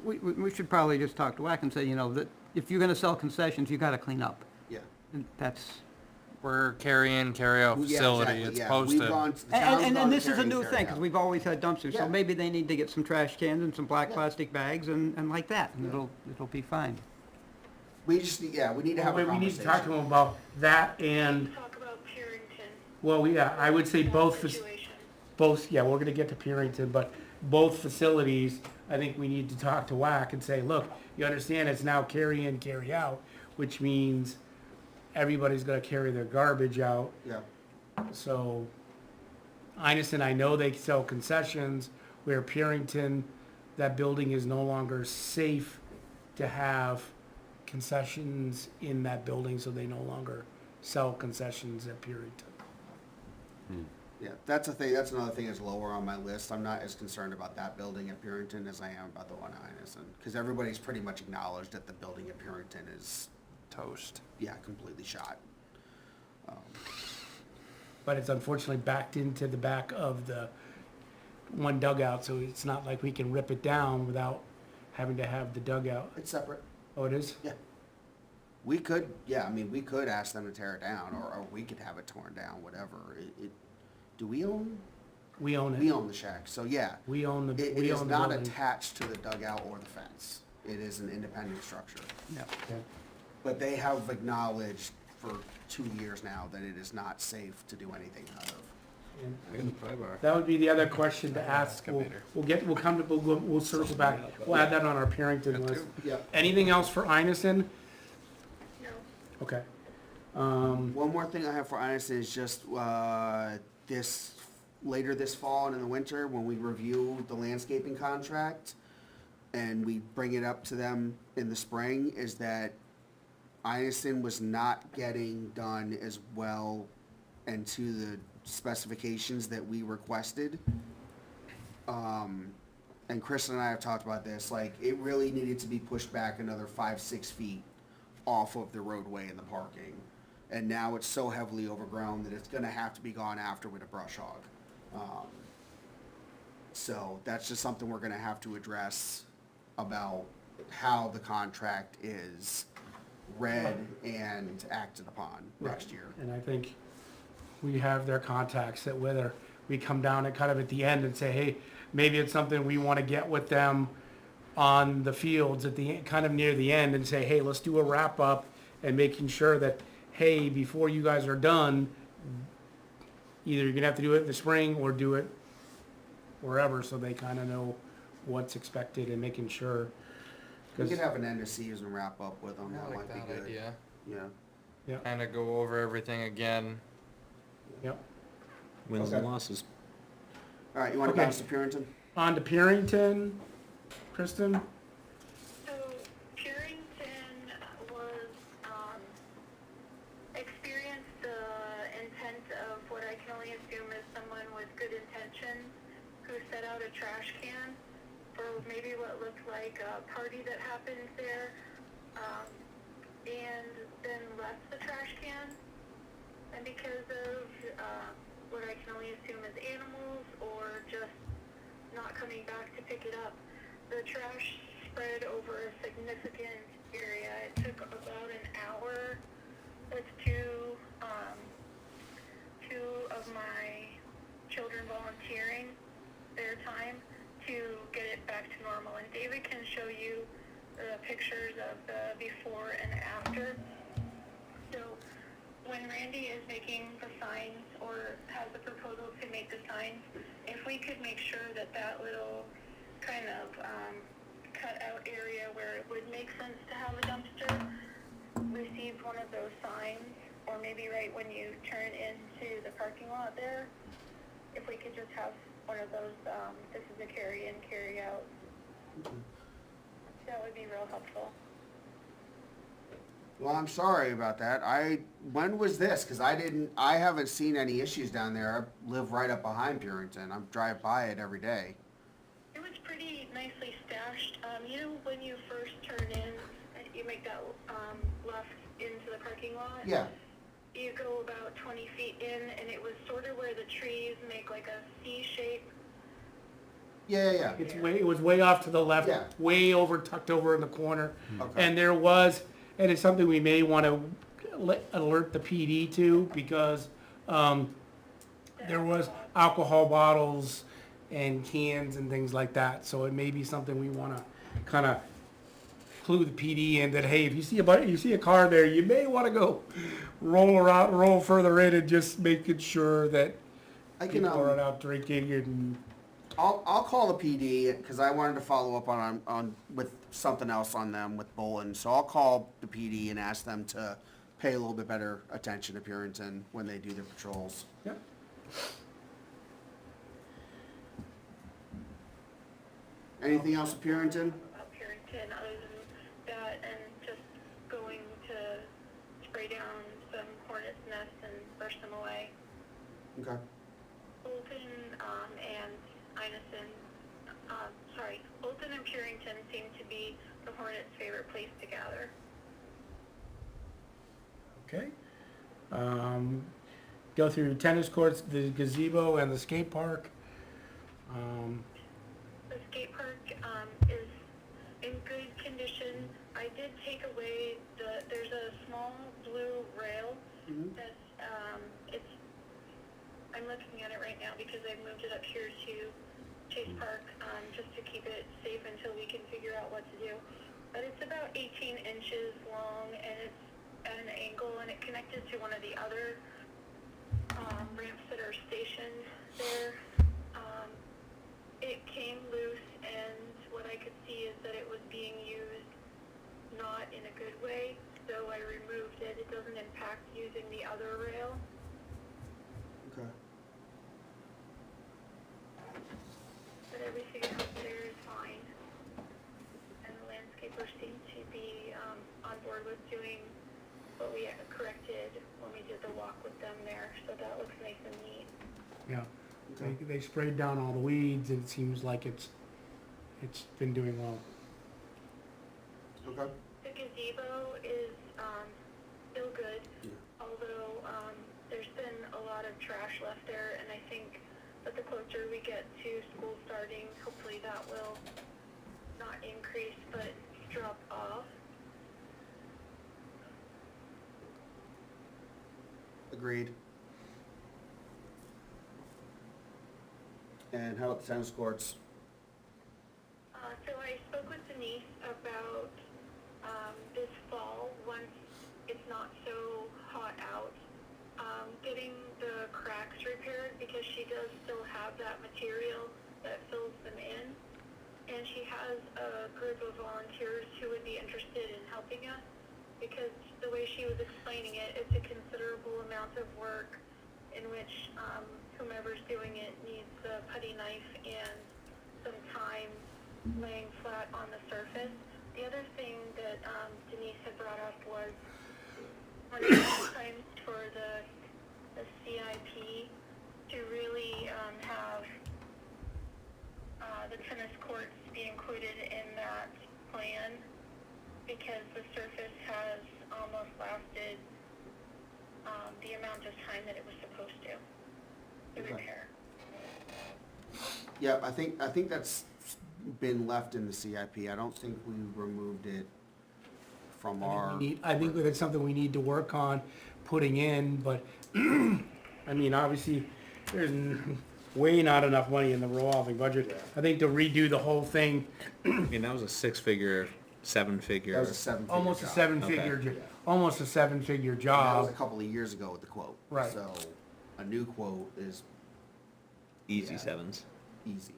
we should probably just talk to WAC and say, that if you're gonna sell concessions, you gotta clean up. Yeah. And that's, We're carry-in, carry-out Yeah, facility, exactly, it's yeah. posted. We've gone, the town's and gone to this is a carry new in, thing, carry because out. we've always had dumpsters, Yeah. so maybe they need to get some trash cans and some black Yeah. plastic bags and like that, and it'll be fine. We just, we need to have a We conversation. need to talk to them about that and, Talk about Purington. well, yeah, I would say both, Situation. yeah, we're gonna get to Purington, but both facilities, I think we need to talk to WAC and say, look, you understand it's now carry in, carry out, which means everybody's gonna carry their garbage out. Yeah, So, Einison, I know they sell concessions, where Purington, that building is no longer safe to have concessions in that building, so they no longer sell concessions at Purington. yeah, that's a thing, that's another thing that's lower on my list. I'm not as concerned about that building at Purington as I am about the one at Einison, because everybody's pretty much acknowledged that the building at Purington is, Toast. yeah, completely shot. But it's unfortunately backed into the back of the one dugout, so it's not like we can rip it down without having to have the dugout. It's separate. Oh, it is? Yeah. We could, yeah, I mean, we could ask them to tear it down, or we could have it torn down, whatever. Do we own? We own We it. own the shack, so yeah. We own the, It we is own the not building. attached to the dugout or the fence. It is an independent structure. Yeah. Yeah. But they have acknowledged for 2 years now that it is not safe to do anything out of. And I got the pry bar. that would be the other question to ask. Excavator. We'll come to, we'll circle back. We'll add that on our Parrington Good list. too. Yep. Anything else for Inison? No. Okay. One more thing I have for Innis is just, later this fall and in the winter, when we review the landscaping contract and we bring it up to them in the spring, is that Inison was not getting done as well and to the specifications that we requested. And Chris and I have talked about this, like, it really needed to be pushed back another 5-6 feet off of the roadway and the parking. And now it's so heavily overgrown that it's gonna have to be gone after with a brush hog. So that's just something we're gonna have to address about how the contract is read and acted upon next year. And I think we have their contacts, that whether we come down at kind of at the end and say, hey, maybe it's something we want to get with them on the fields at the, kind of near the end, and say, hey, let's do a wrap up, and making sure that, hey, before you guys are done, either you're gonna have to do it in the spring or do it wherever, so they kind of know what's expected, and making sure. We 'cause- could have an end of season wrap up with them, I that like might be that good. idea. Yeah. Kinda go over everything again. Yep. Wins Okay. and losses. All right, you wanna Okay. bounce to Purinton? On to Parrington, Kristen? So Purington was, experienced the intent of what I can only assume is someone with good intentions who set out a trash can for maybe what looked like a party that happened there, and then left the trash can. And because of, what I can only assume is animals or just not coming back to pick it up, the trash spread over a significant area. It took about an hour with two of my children volunteering their time to get it back to normal. And David can show you the pictures of the before and after. So when Randy is making the signs or has the proposal to make the signs, if we could make sure that that little kind of cut out area where it would make sense to have a dumpster received one of those signs, or maybe right when you turn into the parking lot there, if we could just have one of those, this is a carry in, carry out, that would be real helpful. Well, I'm sorry about that. When was this? Cause I haven't seen any issues down there. I live right up behind Purinton. I drive by it every day. It was pretty nicely stashed. You know, when you first turn in, you make that left into the parking lot? Yeah, You go about 20 feet in, and it was sort of where the trees make like a C shape. yeah. It was way off to the left, Yeah. way over, tucked over in the corner. Okay. And there was, and it's something we may want to alert the PD to, because there was alcohol bottles and cans and things like that. So it may be something we want to kind of clue the PD in, that, hey, if you see a car there, you may want to go roll further in, and just making sure that I can, people are out drinking. And I'll call the PD because I wanted to follow up on with something else on them with Bolin. So I'll call the PD and ask them to pay a little bit better attention to Purinton when they do their patrols. yep. Anything else with Purinton? Up Purington, other than that, and just going to spray down some hornet's nests and burst them away. Okay. Bolton and Inison, Bolton and Purington seem to be the hornet's favorite place to gather. Okay. Go through tennis courts, the gazebo, and the skate park. The skate park is in good condition. I did take away there's a small blue rail Mhm. that's, I'm looking at it right now because I moved it up here to Chase Park, just to keep it safe until we can figure out what to do. But it's about 18 inches long, and it's at an angle, and it connected to one of the other, ramps that are stationed there. It came loose, and what I could see is that it was being used not in a good way, so I removed it. It doesn't impact using the other rail. Okay. But everything else there is fine. And the landscapers seem to be on board with doing what we corrected when we did the walk with them there, so that looks nice and neat. Yeah, Okay. they sprayed down all the weeds, and it seems like it's been doing well. Okay. The gazebo is still good, Yeah. although there's been a lot of trash left there, and I think that the closer we get to school starting, hopefully that will not increase but drop off. Agreed. And how about the tennis courts? So I spoke with Denise about this fall, once it's not so hot out, getting the cracks repaired, because she does still have that material that fills them in. And she has a group of volunteers who would be interested in helping us, because the way she was explaining it, it's a considerable amount of work in which whomever's doing it needs the putty knife and some time laying flat on the surface. The other thing that Denise had brought up was one of the times for the CIP to really have the tennis courts be included in that plan, because the surface has almost lasted the amount of time that it was supposed to Okay. repair. Yeah, I think that's been left in the CIP. I don't think we removed it from our. I think that's something we need to work on putting in, but, I mean, obviously, there's way not enough money in the revolving budget. I think to redo the whole thing, I mean, that was a six-figure, That seven-figure. was a seven-figure almost a job. seven-figure, Okay. almost a seven-figure That was job. a couple of years ago with the quote. Right. So a new quote is Easy Yeah. sevens. easy.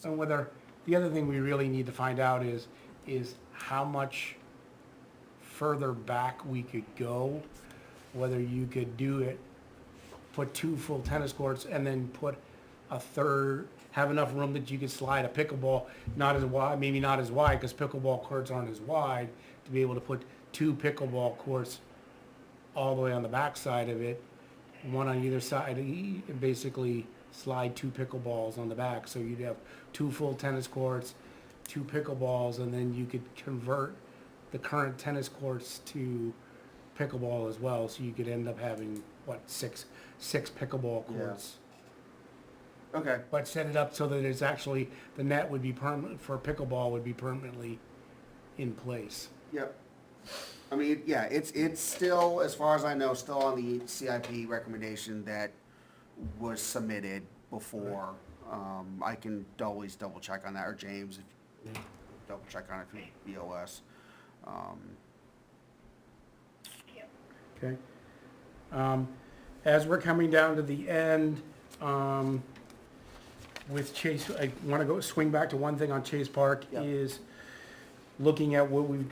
And whether, the other thing we really need to find out is how much further back we could go, whether you could do it, put 2 full tennis courts and then put a third, have enough room that you could slide a pickleball, not as wide, maybe not as wide, because pickleball courts aren't as wide, to be able to put 2 pickleball courts all the way on the back side of it, one on either side, and basically slide 2 pickleballs on the back, so you'd have 2 full tennis courts, 2 pickleballs, and then you could convert the current tennis courts to pickleball as well, so you could end up having, what, six pickleball Yeah. courts. Okay. But set it up so that it's actually, the net would be permanent, for pickleball would be permanently in place. Yep. I mean, yeah, it's still, as far as I know, still on the CIP recommendation that was submitted before. I can always double check on that, or James, if double check on it through BOS. Yep. Okay. As we're coming down to the end, with Chase, I want to swing back to one thing on Chase Park, Yep. is looking at what we've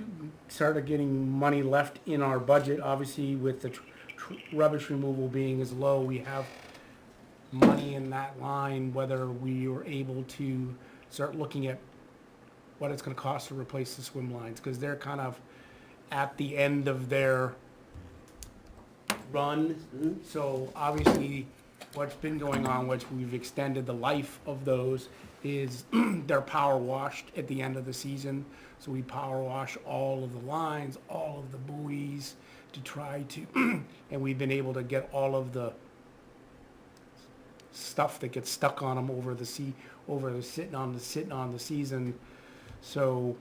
started getting money left in our budget, obviously with the rubbish removal being as low, we have money in that line, whether we were able to start looking at what it's gonna cost to replace the swim lines, because they're kind of at the end of their run. So obviously, what's been going on, which we've extended the life of those, is they're power washed at the end of the season. So we power wash all of the lines, all of the buoys, to try to, and we've been able to get all of the stuff that gets stuck on them over the sitting on the season. So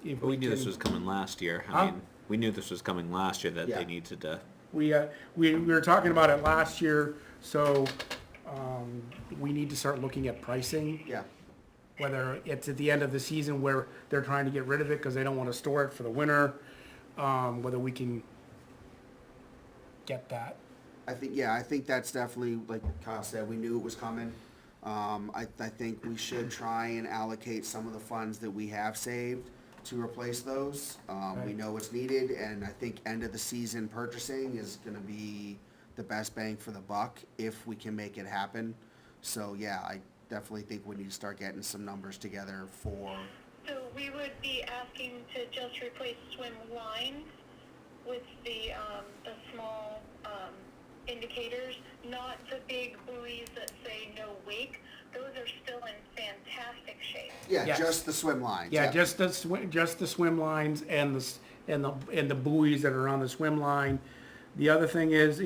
if But we knew this can- was coming last year. Huh? I mean, We knew this was coming last year, that Yeah. they needed to, We were talking about it last year, so, we need to start looking at pricing. Yeah, Whether it's at the end of the season where they're trying to get rid of it because they don't want to store it for the winter, whether we can get that. I think that's definitely, like Kyle said, we knew it was coming. I think we should try and allocate some of the funds that we have saved to replace those. We Okay. know it's needed, and I think end of the season purchasing is gonna be the best bang for the buck if we can make it happen. So, yeah, I definitely think we need to start getting some numbers together for, So we would be asking to just replace swim lines with the small, indicators, not the big buoys that say no wake. Those are still in fantastic shape. yeah, Yes. just the swim lines. Yeah, just the swim lines and the buoys that are on the swim line. The other thing is,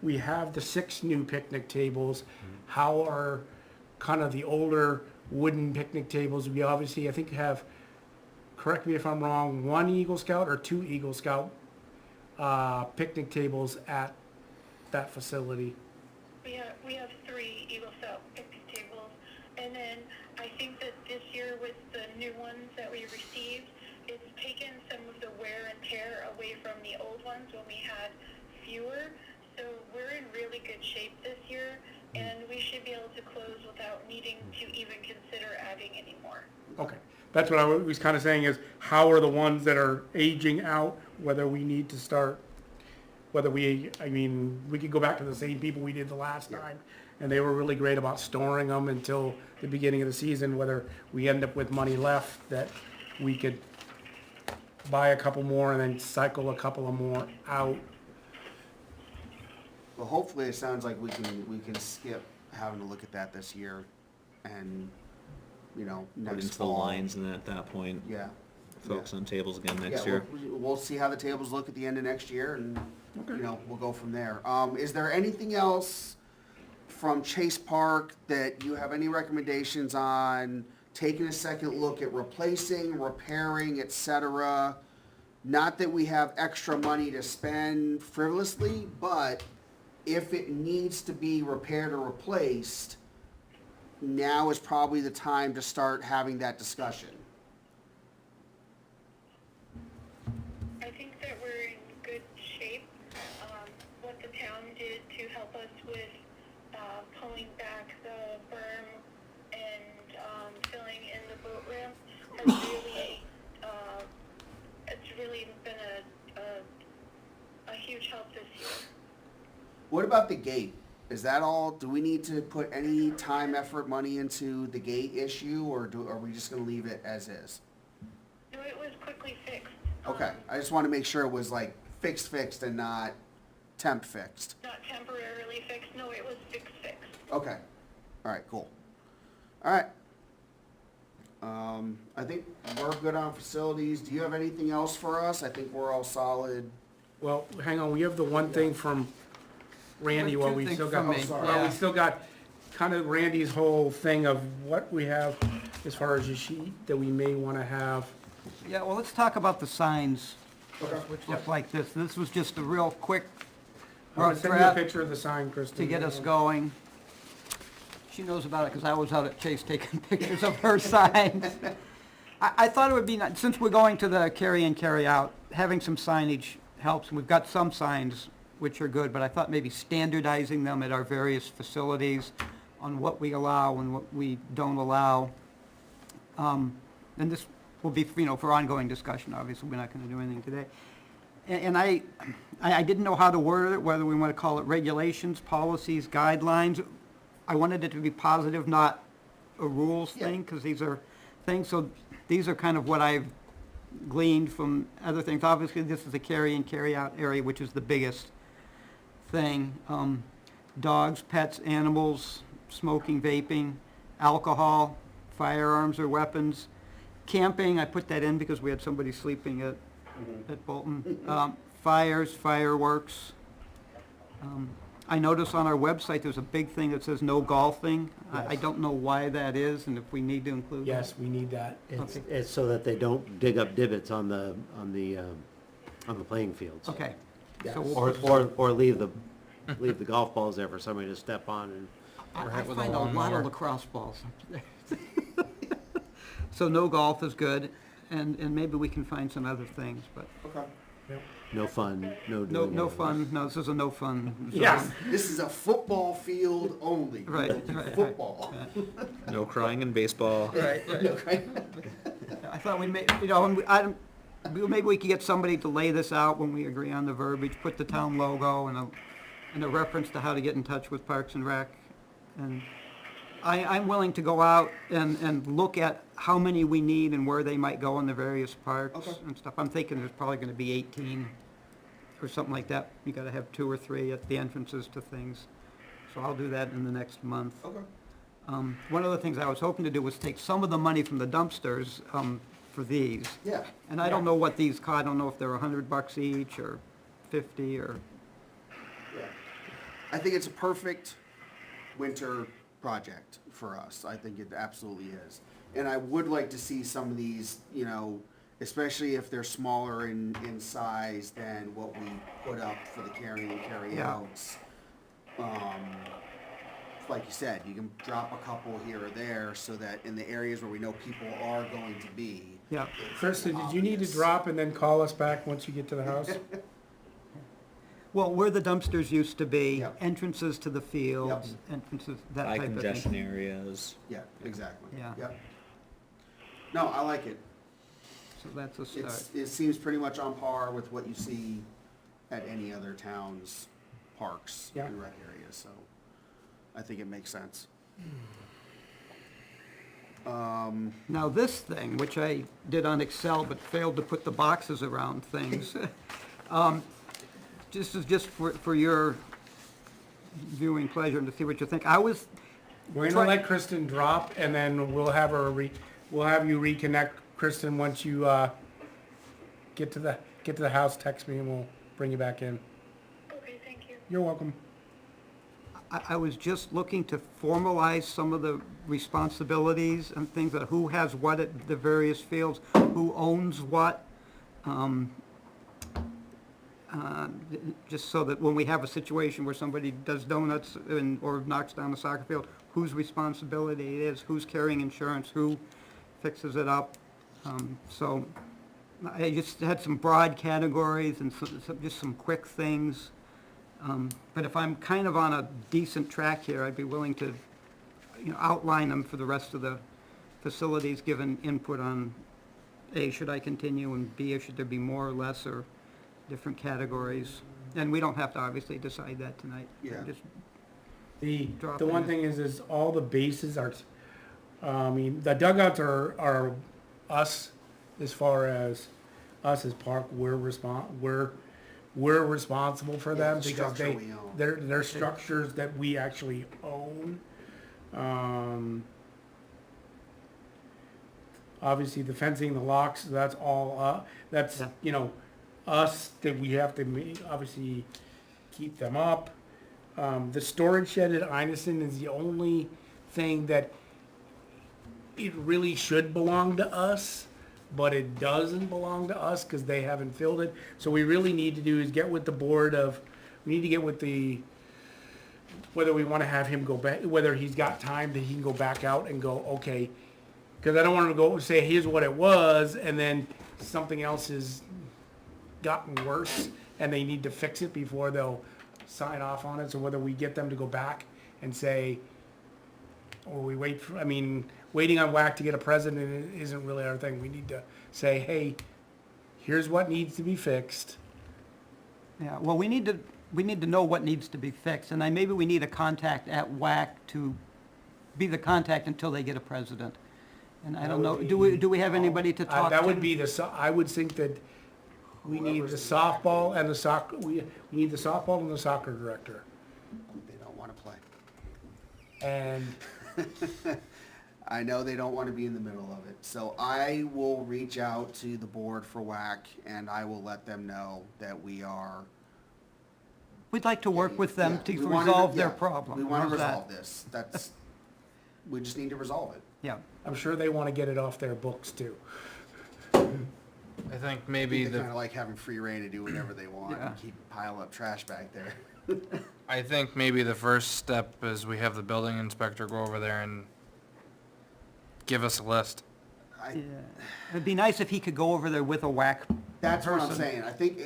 we have the 6 new picnic tables. How are kind of the older wooden picnic tables? We obviously, I think, have, correct me if I'm wrong, 1 Eagle Scout or 2 Eagle Scout picnic tables at that facility. We have 3 Eagle Scout picnic tables, and then I think that this year with the new ones that we received, it's taken some of the wear and tear away from the old ones when we had fewer. So we're in really good shape this year, and we should be able to close without needing to even consider adding any more. Okay, that's what I was kind of saying is, how are the ones that are aging out, whether we need to start, I mean, we could go back to the same people we did the last time, and they were really great about storing them until the beginning of the season, whether we end up with money left that we could buy a couple more and then cycle a couple of more out. Well, hopefully it sounds like we can skip having to look at that this year and, put next into the fall. lines, and then at that point, Yeah. focus on tables again next Yeah, year. we'll see how the tables look at the end of next year and, Okay. we'll go from there. Is there anything else from Chase Park that you have any recommendations on taking a second look at replacing, repairing, et cetera? Not that we have extra money to spend frivolously, but if it needs to be repaired or replaced, now is probably the time to start having that discussion. I think that we're in good shape. What the town did to help us with pulling back the berm and filling in the boat ramp has really, it's really been a huge help this year. What about the gate? Is that all, do we need to put any time, effort, money into the gate issue, or are we just gonna leave it as is? No, it was quickly fixed. Okay, I just wanna make sure it was like fixed and not temp fixed. Not temporarily fixed, no, it was fixed. Okay, alright, cool. Alright. I think we're good on facilities. Do you have anything else for us? I think we're all solid. Well, hang on, we have the one thing from Randy, Well, while two we things still got, from me, well, yeah. we still got kind of Randy's whole thing of what we have as far as a sheet that we may want to have. Yeah, well, let's talk about the signs, which look like this. This was just a real quick I'm gonna rough send you a draft picture of the sign, Kristen. to get us going. She knows about it because I was out at Chase taking pictures of her signs. I thought it would be, since we're going to the carry in, carry out, having some signage helps. And we've got some signs which are good, but I thought maybe standardizing them at our various facilities on what we allow and what we don't allow. And this will be, for ongoing discussion, obviously, we're not gonna do anything today. And I didn't know how to word it, whether we wanna call it regulations, policies, guidelines. I wanted it to be positive, not a rules Yeah. thing, because these are things, so these are kind of what I've gleaned from other things. Obviously, this is the carry in, carry out area, which is the biggest thing. Dogs, pets, animals, smoking, vaping, alcohol, firearms or weapons. Camping, I put that in because we had somebody sleeping at Bolton. Fires, fireworks. I notice on our website, there's a big thing that says no golfing. I Yes. don't know why that is, and if we need to include that. Yes, we need that. It's so that they don't dig up divots on the playing fields. Okay. Yes. So we'll Or leave the golf balls there for somebody to step on and. I hit with a find a lot lawnmower. of lacrosse balls up there. So no golf is good, and maybe we can find some other things, but Okay. No fun, no doing no anything. fun, no, this is a no fun zone. Yes. This is a football field only. We Right, don't do right, right. Football. No crying in baseball. Right, right. Okay. I thought we may, maybe we could get somebody to lay this out when we agree on the verbiage, put the town logo and a reference to how to get in touch with Parks and Rec. And I'm willing to go out and look at how many we need and where they might go in the various parks Okay. and stuff. I'm thinking there's probably gonna be 18 or something like that. You gotta have 2 or 3 at the entrances to things. So I'll do that in the next month. Okay. One of the things I was hoping to do was take some of the money from the dumpsters, for these. Yeah. And I don't know what these cost, I don't know if they're $100 each or 50 or, Yeah. I think it's a perfect winter project for us. I think it absolutely is. And I would like to see some of these, you know, especially if they're smaller in size than what we put up for the carry and carry Yeah. outs. Like you said, you can drop a couple here or there so that in the areas where we know people are going to be. yeah. Krista, did you need to Obvious. drop and then call us back once you get to the house? Well, where the dumpsters used to be, Yep. entrances to the fields, entrances, that High type of congestion thing. areas. Yeah, exactly. Yeah. Yep. No, I like it. So that's a start. It seems pretty much on par with what you see at any other town's parks Yeah. and rec areas, so I think it makes sense. Now, this thing, which I did on Excel but failed to put the boxes around things, this is just for your viewing pleasure and to see what you think. I was, We're gonna Try- let Kristen drop and then we'll have her we'll have you reconnect, Kristen, once you, get to the house, text me and we'll bring you back in. Okay, thank you. You're welcome. I was just looking to formalize some of the responsibilities and things, that who has what at the various fields, who owns what. Just so that when we have a situation where somebody does donuts or knocks down the soccer field, whose responsibility it is, who's carrying insurance, who fixes it up. So I just had some broad categories and just some quick things. But if I'm kind of on a decent track here, I'd be willing to, outline them for the rest of the facilities, given input on, A, should I continue, and B, should there be more or less or different categories? And we don't have to obviously decide that tonight. Yeah. Just The Drop one in. thing is all the bases are, the dugouts are us, as far as us as park, we're responsible for Yeah, them the because structure we own. they're structures that we actually own. Obviously the fencing, the locks, that's all, that's, Yeah. us, that we have to obviously keep them up. The storage shed at Einison is the only thing that it really should belong to us, but it doesn't belong to us because they haven't filled it. So we really need to do is get with the board we need to get with whether we want to have him go back, whether he's got time that he can go back out and go, okay, because I don't want to go say, here's what it was, and then something else has gotten worse, and they need to fix it before they'll sign off on it. So whether we get them to go back and say, or we waiting on WAC to get a president isn't really our thing. We need to say, hey, here's what needs to be fixed. Yeah, well, we need to know what needs to be fixed, and maybe we need a contact at WAC to be the contact until they get a president. And I don't know, do we have anybody to talk to? That would be I would think that we need the softball and the soccer, we need the softball and the soccer director. They don't want to play. And I know they don't want to be in the middle of it, so I will reach out to the board for WAC and I will let them know that we are We'd like to work with them Yeah, to we wanna- resolve their yeah, problem. We wanna How's that? resolve this, that's, we just need to resolve it. Yeah, I'm sure they wanna get it off their books too. I think maybe They the, kinda like having free reign to do whatever they want Yeah. and keep pile up trash back there. I think maybe the first step is we have the building inspector go over there and give us a list. yeah. It'd be nice if he could go over there with a whack That's what I'm person. saying. I think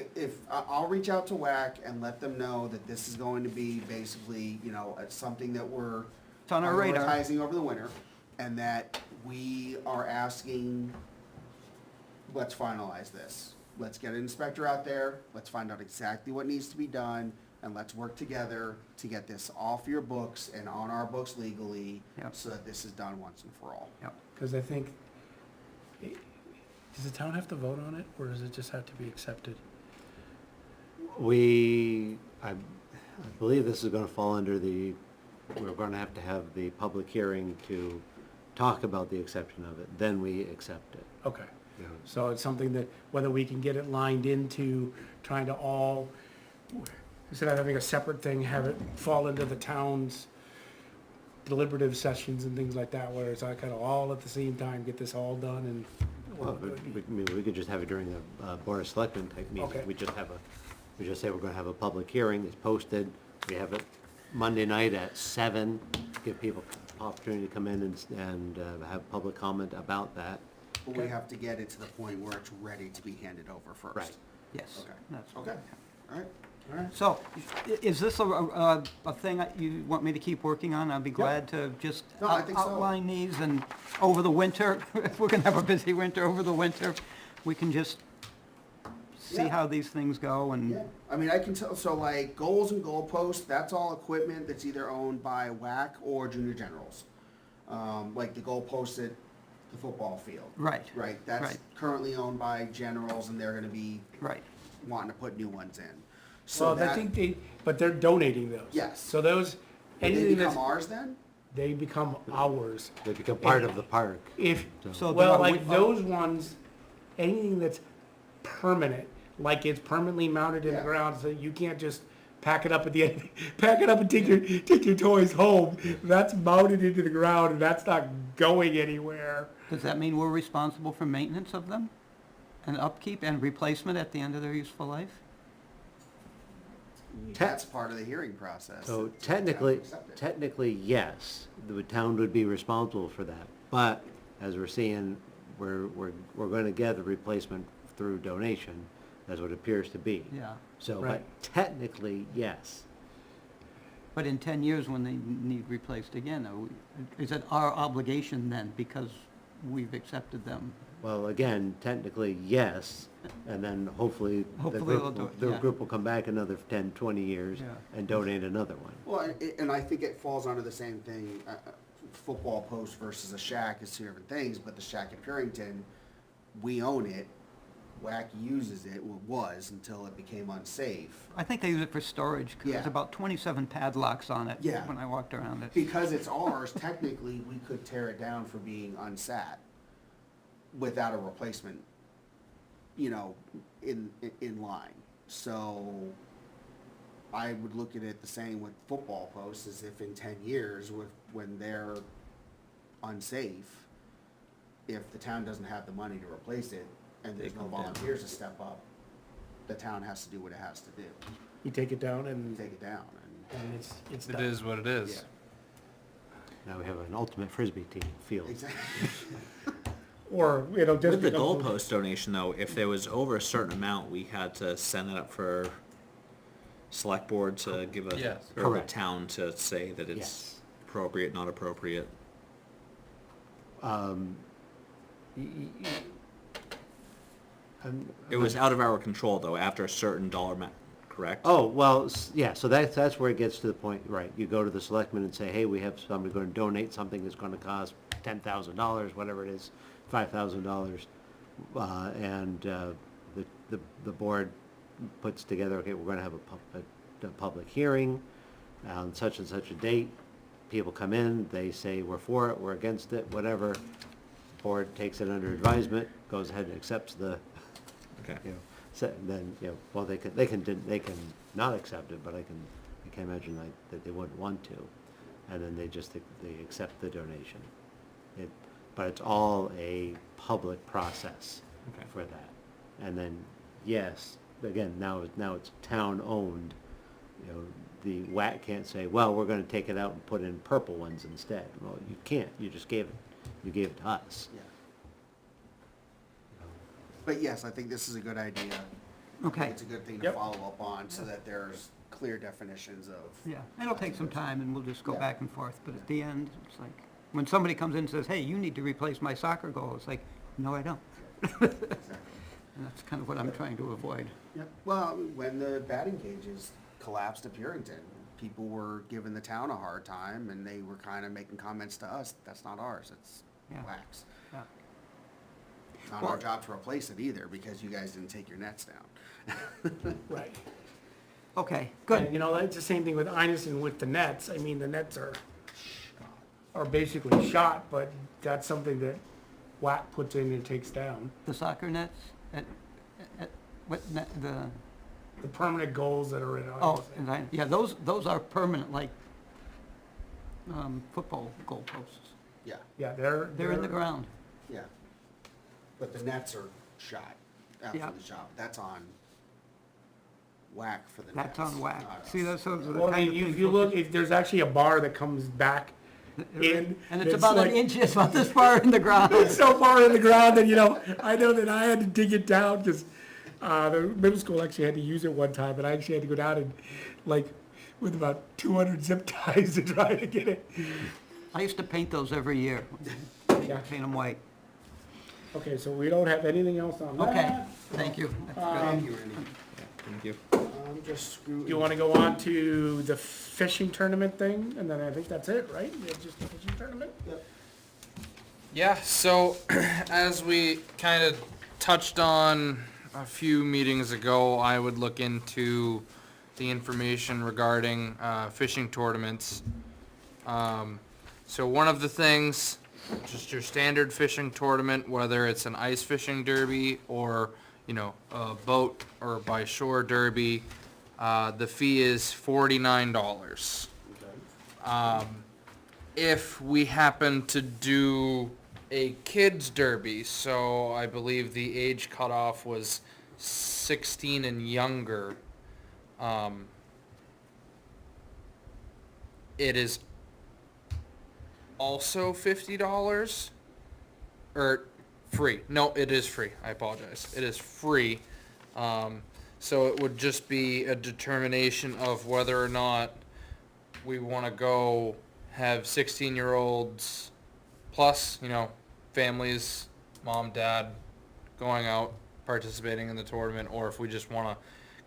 I'll reach out to WAC and let them know that this is going to be basically, you know, something that we're It's on our radar. prioritizing over the winter, and that we are asking, let's finalize this. Let's get an inspector out there, let's find out exactly what needs to be done, and let's work together to get this off your books and on our books legally, Yep. so that this is done once and for all. Yep. Cause I think, does the town have to vote on it, or does it just have to be accepted? I believe this is gonna fall under we're gonna have to have the public hearing to talk about the exception of it, then we accept it. Okay, you know. so it's something that, whether we can get it lined into trying to all, instead of having a separate thing, have it fall into the town's deliberative sessions and things like that, where it's like kind of all at the same time, get this all done and. Well, we could just have it during the Board of Selectmen type meeting. Okay. We just say we're gonna have a public hearing, it's posted, we have it Monday night at 7, give people opportunity to come in and have public comment about that. But we have to get it to the point where it's ready to be handed over first. Right. Yes. Okay. That's Okay, all right, all right. So, is this a thing that you want me to keep working on? I'd be glad to just No, I think so. outline these, and over the winter, if we're gonna have a busy winter, over the winter, we can just see Yeah. how these things go, and, Yeah, I mean, I can tell, so like goals and goalposts, that's all equipment that's either owned by WAC or Junior Generals. Like the goalposts at the football field. right, Right, that's Right. currently owned by Generals and they're gonna be right. wanting to put new ones in. So Well, I that, think but they're donating those. Yes. So those, do they anything become that's, ours then? they become ours. They become part of the park. If, So well, there are like wi- those ones, anything that's permanent, like it's permanently mounted in the Yeah. ground, so you can't just pack it up at the end, pack it up and take your toys home. That's mounted into the ground and that's not going anywhere. Does that mean we're responsible for maintenance of them? And upkeep and replacement at the end of their useful life? That's part of the hearing process. So It's- we have to accept it. technically, yes, the town would be responsible for that. But as we're seeing, we're gonna get the replacement through donation, that's what it appears to be. Yeah. So, but Right. technically, yes. But in 10 years, when they need replaced again, is it our obligation then, because we've accepted them? Well, again, technically, yes, and then hopefully Hopefully they'll do it, the yeah. group will come back another 10, 20 years Yeah. and donate another one. Well, and I think it falls under the same thing, football post versus a shack is two different things, but the shack at Purington, we own it, WAC uses it, well, was, until it became unsafe. I think they use it for storage, because there's Yeah. about 27 padlocks on it Yeah. when I walked around it. Because it's ours, technically, we could tear it down for being unsat without a replacement, you know, in line. So I would look at it the same with football posts, as if in 10 years, when they're unsafe, if the town doesn't have the money to replace it, and there's no come down. volunteers to step up, the town has to do what it has to do, You take it down and take it down, and, it's It done. is what it is. Now we have an ultimate frisbee team field. exactly. Or, just. With the become- goalpost donation though, if there was over a certain amount, we had to send it up for select board to give a, Yes. or the Correct. town to say that it's Yes. appropriate, not appropriate. Um, y- y- I'm- It was out of our control though, after a certain dollar amount, correct? Oh, well, yeah, so that's where it gets to the point, right, you go to the selectmen and say, hey, we have somebody gonna donate something that's gonna cost $10,000, whatever it is, $5,000. The board puts together, okay, we're gonna have a public hearing on such and such a date. People come in, they say, we're for it, we're against it, whatever. Board takes it under advisement, goes ahead and accepts the, Okay. you know, then, well, they can not accept it, but I can imagine that they wouldn't want to. And then they accept the donation. But it's all a public process Okay. for that. And then, yes, again, now it's town-owned. You know, the WAC can't say, well, we're gonna take it out and put in purple ones instead. Well, you can't, you gave it to us. Yeah. But yes, I think this is a good idea. Okay. It's a good thing to Yep. follow up on so that there's clear definitions of. Yeah, it'll take some time, and we'll just go Yeah. back and forth, but at the end, it's like, when somebody comes in and says, hey, you need to replace my soccer goal, it's like, no, I don't. Exactly. And that's kind of what I'm trying to avoid. Yep. Well, when the batting cages collapsed at Purington, people were giving the town a hard time, and they were kind of making comments to us, that's not ours, it's Yeah. WAC's. Yeah. Not Well- our job to replace it either, because you guys didn't take your nets down. Right. Okay, And, good. you know, that's the same thing with Einison with the nets. I mean, the nets are basically shot, but that's something that WAC puts in and takes down. The soccer nets, what net, The permanent goals that are in oh, Einison. and yeah, those are permanent, like, football goalposts. Yeah, Yeah, They're in the ground. yeah. But the nets are shot out Yeah. from the shop. That's on WAC for the nets. That's on whack. not See, us. that's those are the Well, kind of if things you we'll look, there's actually a bar that comes back in. And it's that's about like- an inch, it's about this far in the ground. It's so far in the ground that, you know, I know that I had to dig it down because the middle school actually had to use it one time, and I actually had to go down and, like, with about 200 zip ties to try to get it. I used to paint those every year, Yeah. paint them white. Okay, so we don't have anything else on that. Okay, thank you. That's good. Thank you, Randy. Thank you. I'm just screwing. Do you want to go on to the fishing tournament thing? And then I think that's it, right? We have just the fishing tournament? Yeah, so as we kind of touched on a few meetings ago, I would look into the information regarding fishing tournaments. So one of the things, just your standard fishing tournament, whether it's an ice fishing derby or, you know, a boat or by shore derby, the fee is $49. If we happen to do a kids derby, so I believe the age cutoff was 16 and younger, it is also $50 or free. No, it is free. I apologize. It is free. So it would just be a determination of whether or not we want to go have 16-year-olds plus, you know, families, mom, dad, going out, participating in the tournament, or if we just want to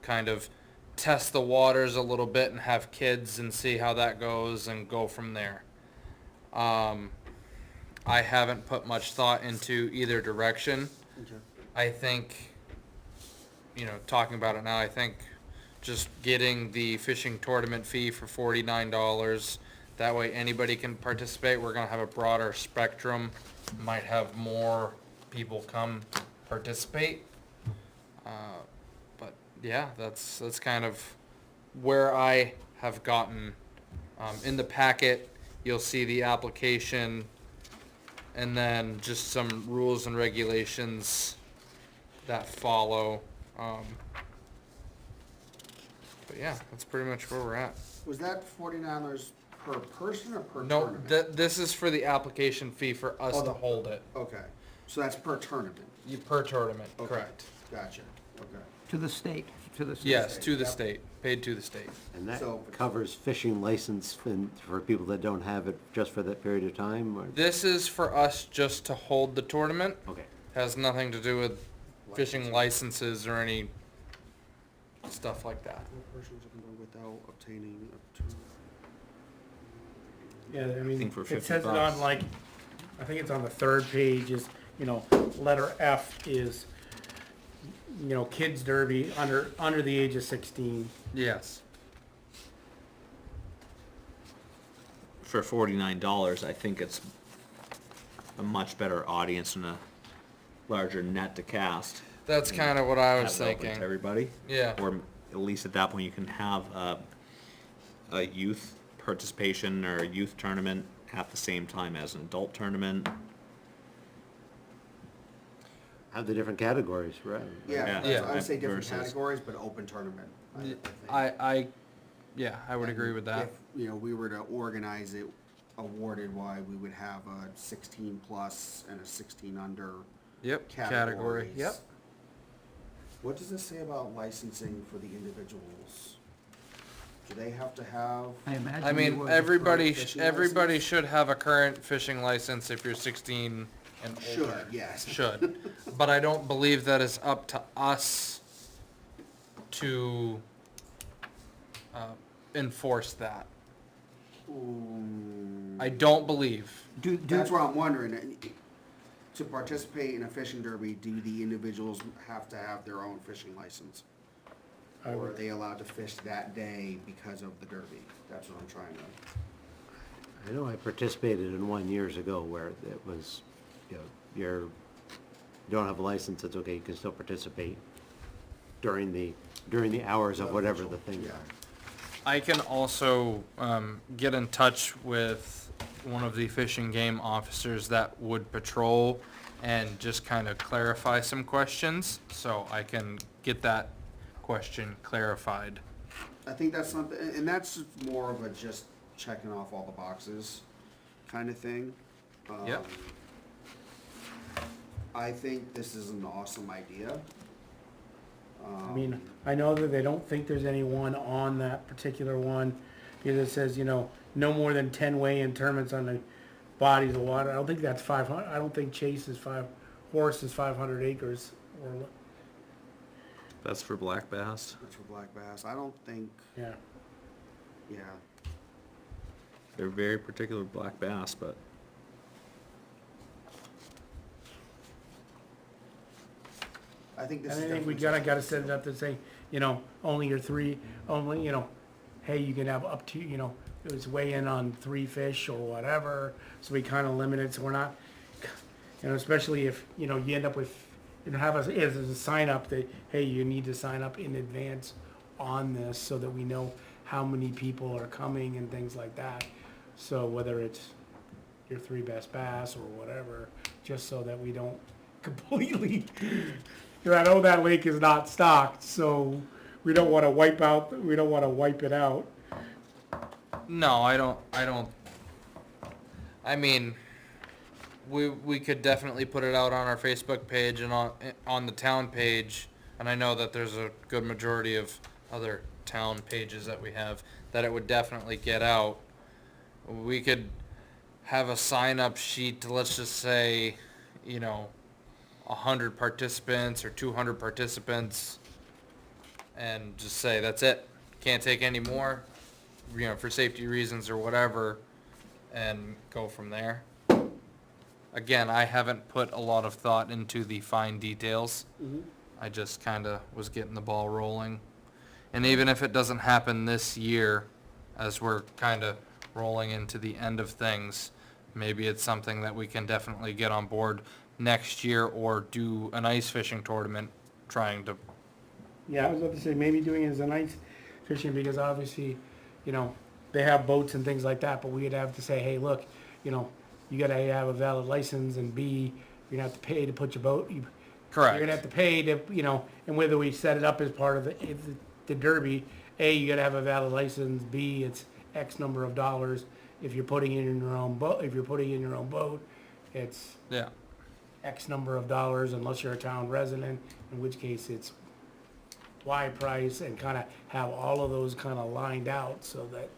kind of test the waters a little bit and have kids and see how that goes and go from there. I haven't put much thought into either direction. Okay. I think, you know, talking about it now, I think just getting the fishing tournament fee for $49. That way anybody can participate. We're gonna have a broader spectrum. Might have more people come participate. But yeah, that's kind of where I have gotten. In the packet, you'll see the application and then just some rules and regulations that follow. But yeah, that's pretty much where we're at. Was that $49 per person or per No, tournament? this is for the application fee for us Oh, to the- hold it. Okay, so that's per tournament? Per tournament, Okay. correct. Gotcha, okay. To the state, to the state. Yes, to the Yep. state, paid to the state. And that So- covers fishing license for people that don't have it just for that period of time, or? This is for us just to hold the tournament. Okay. Has nothing to do with fishing licenses or any stuff like that. No persons can go without obtaining a tournament. Yeah, I mean, think for it 50 says it bucks. on like, I think it's on the third page is, you know, letter F is, you know, kids derby under the age of 16. Yes. For $49, I think it's a much better audience and a larger net to cast. That's kind of what I was Have it open to thinking. everybody. Yeah. Or at least at that point, you can have a youth participation or a youth tournament at the same time as an adult tournament. Have the different categories, right? Yeah, Yeah. I would say different Versus- categories, but open tournament. I think. I would agree with that. If, we were to organize it awarded why we would have a 16 plus and a 16 under Yep, category, categories. yep. What does this say about licensing for the individuals? Do they have to have? I imagine. I you mean, would. everybody fishing everybody license? should have a current fishing license if you're 16 and older. Should, yes. Should, but I don't believe that it's up to us to enforce that. I don't believe. That's what I'm wondering. To participate in a fishing derby, do the individuals have to have their own fishing license? Or are they allowed to fish that day because of the derby? That's what I'm trying to. I know I participated in one years ago where it was, you don't have a license, it's okay, you can still participate during the hours of whatever the thing Yeah. are. I can also get in touch with one of the fish and game officers that would patrol and just kind of clarify some questions, so I can get that question clarified. I think that's something, and that's more of a just checking off all the boxes kind of thing. Yep. I think this is an awesome idea. I mean, I know that they don't think there's anyone on that particular one, because it says, no more than 10 weigh-in tournaments on the bodies of water. I don't think that's 500, I don't think Horace is 500 acres, or, That's for black bass. That's for black bass. I don't think, yeah. yeah. They're very particular with black bass, but I think this And is I think we definitely. gotta set it up to say, only your three, hey, you can have up to, it was weigh in on 3 fish or whatever, so we kinda limit it, so we're not, especially if, you end up with, have us as a sign up that, hey, you need to sign up in advance on this, so that we know how many people are coming and things like that. So whether it's your 3 best bass or whatever, just so that we don't completely, because I know that lake is not stocked, so we don't wanna wipe it out. No, I don't, I mean, we could definitely put it out on our Facebook page and on the town page, and I know that there's a good majority of other town pages that we have, that it would definitely get out. We could have a sign-up sheet to, let's just say, 100 participants or 200 participants, and just say, that's it, can't take any more, for safety reasons or whatever, and go from there. Again, I haven't put a lot of thought into the fine details. I just kinda was getting the ball rolling. And even if it doesn't happen this year, as we're kinda rolling into the end of things, maybe it's something that we can definitely get on board next year, or do an ice fishing tournament, trying to, Yeah, I was about to say, maybe doing it as an ice fishing, because obviously, they have boats and things like that, but we'd have to say, hey, look, you gotta have a valid license, and B, you're gonna have to pay to put your boat, correct. you're gonna have to pay to, and whether we set it up as part of the derby, A, you gotta have a valid license, B, it's X number of dollars. If you're putting it in your own boat, it's Yeah, X number of dollars unless you're a town resident, in which case it's Y price, and kinda have all of those kinda lined out so that,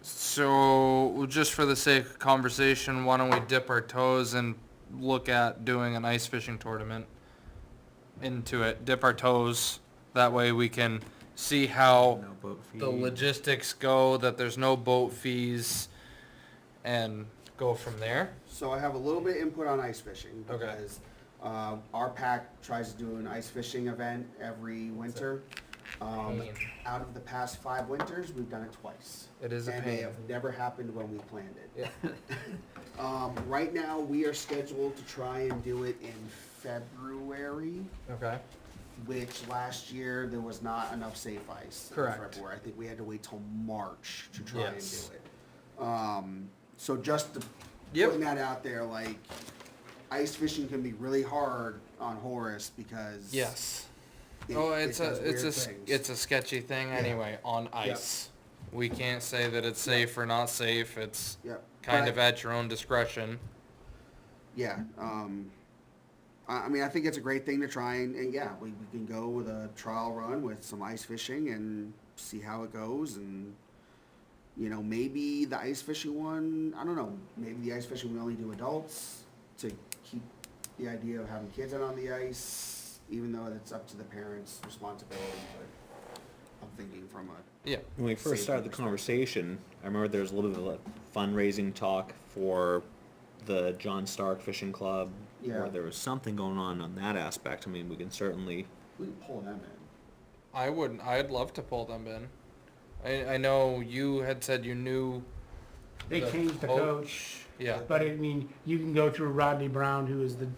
so just for the sake of conversation, why don't we dip our toes and look at doing an ice fishing tournament into it, dip our toes, that way we can see how no boat fee. the logistics go, that there's no boat fees, and go from there. So I have a little bit input on ice fishing Okay. because our pack tries to do an ice fishing event every winter. Pain. Out of the past 5 winters, we've done it twice. It is a And they pain. have never happened when we planned it. Yeah. Right now, we are scheduled to try and do it in February. Okay. which last year there was not enough safe ice. in Correct. February. I think we had to wait till March to try Yes. and do it. So just to, Yep. putting that out there, like, ice fishing can be really hard on Horace because. Yes. it- Oh, it it's does a weird things. it's a sketchy thing anyway on ice. We can't say that it's safe or not safe. It's Yep. kind But of at your own discretion. Yeah, I mean, I think it's a great thing to try and yeah, we can go with a trial run with some ice fishing and see how it goes and, you know, maybe the ice fishing one, I don't know, maybe the ice fishing we only do adults to keep the idea of having kids out on the ice, even though it's up to the parents' responsibility, but I'm thinking from a, Yeah. When we first Safety started the perspective. conversation, I remember there was a little bit of a fundraising talk for the John Stark Fishing Club. Yeah. Where there was something going on that aspect. I mean, we can certainly, we can pull them in. I'd love to pull them in. I know you had said you knew. They changed the coach. Yeah. But I mean, you can go through Rodney Brown, he's the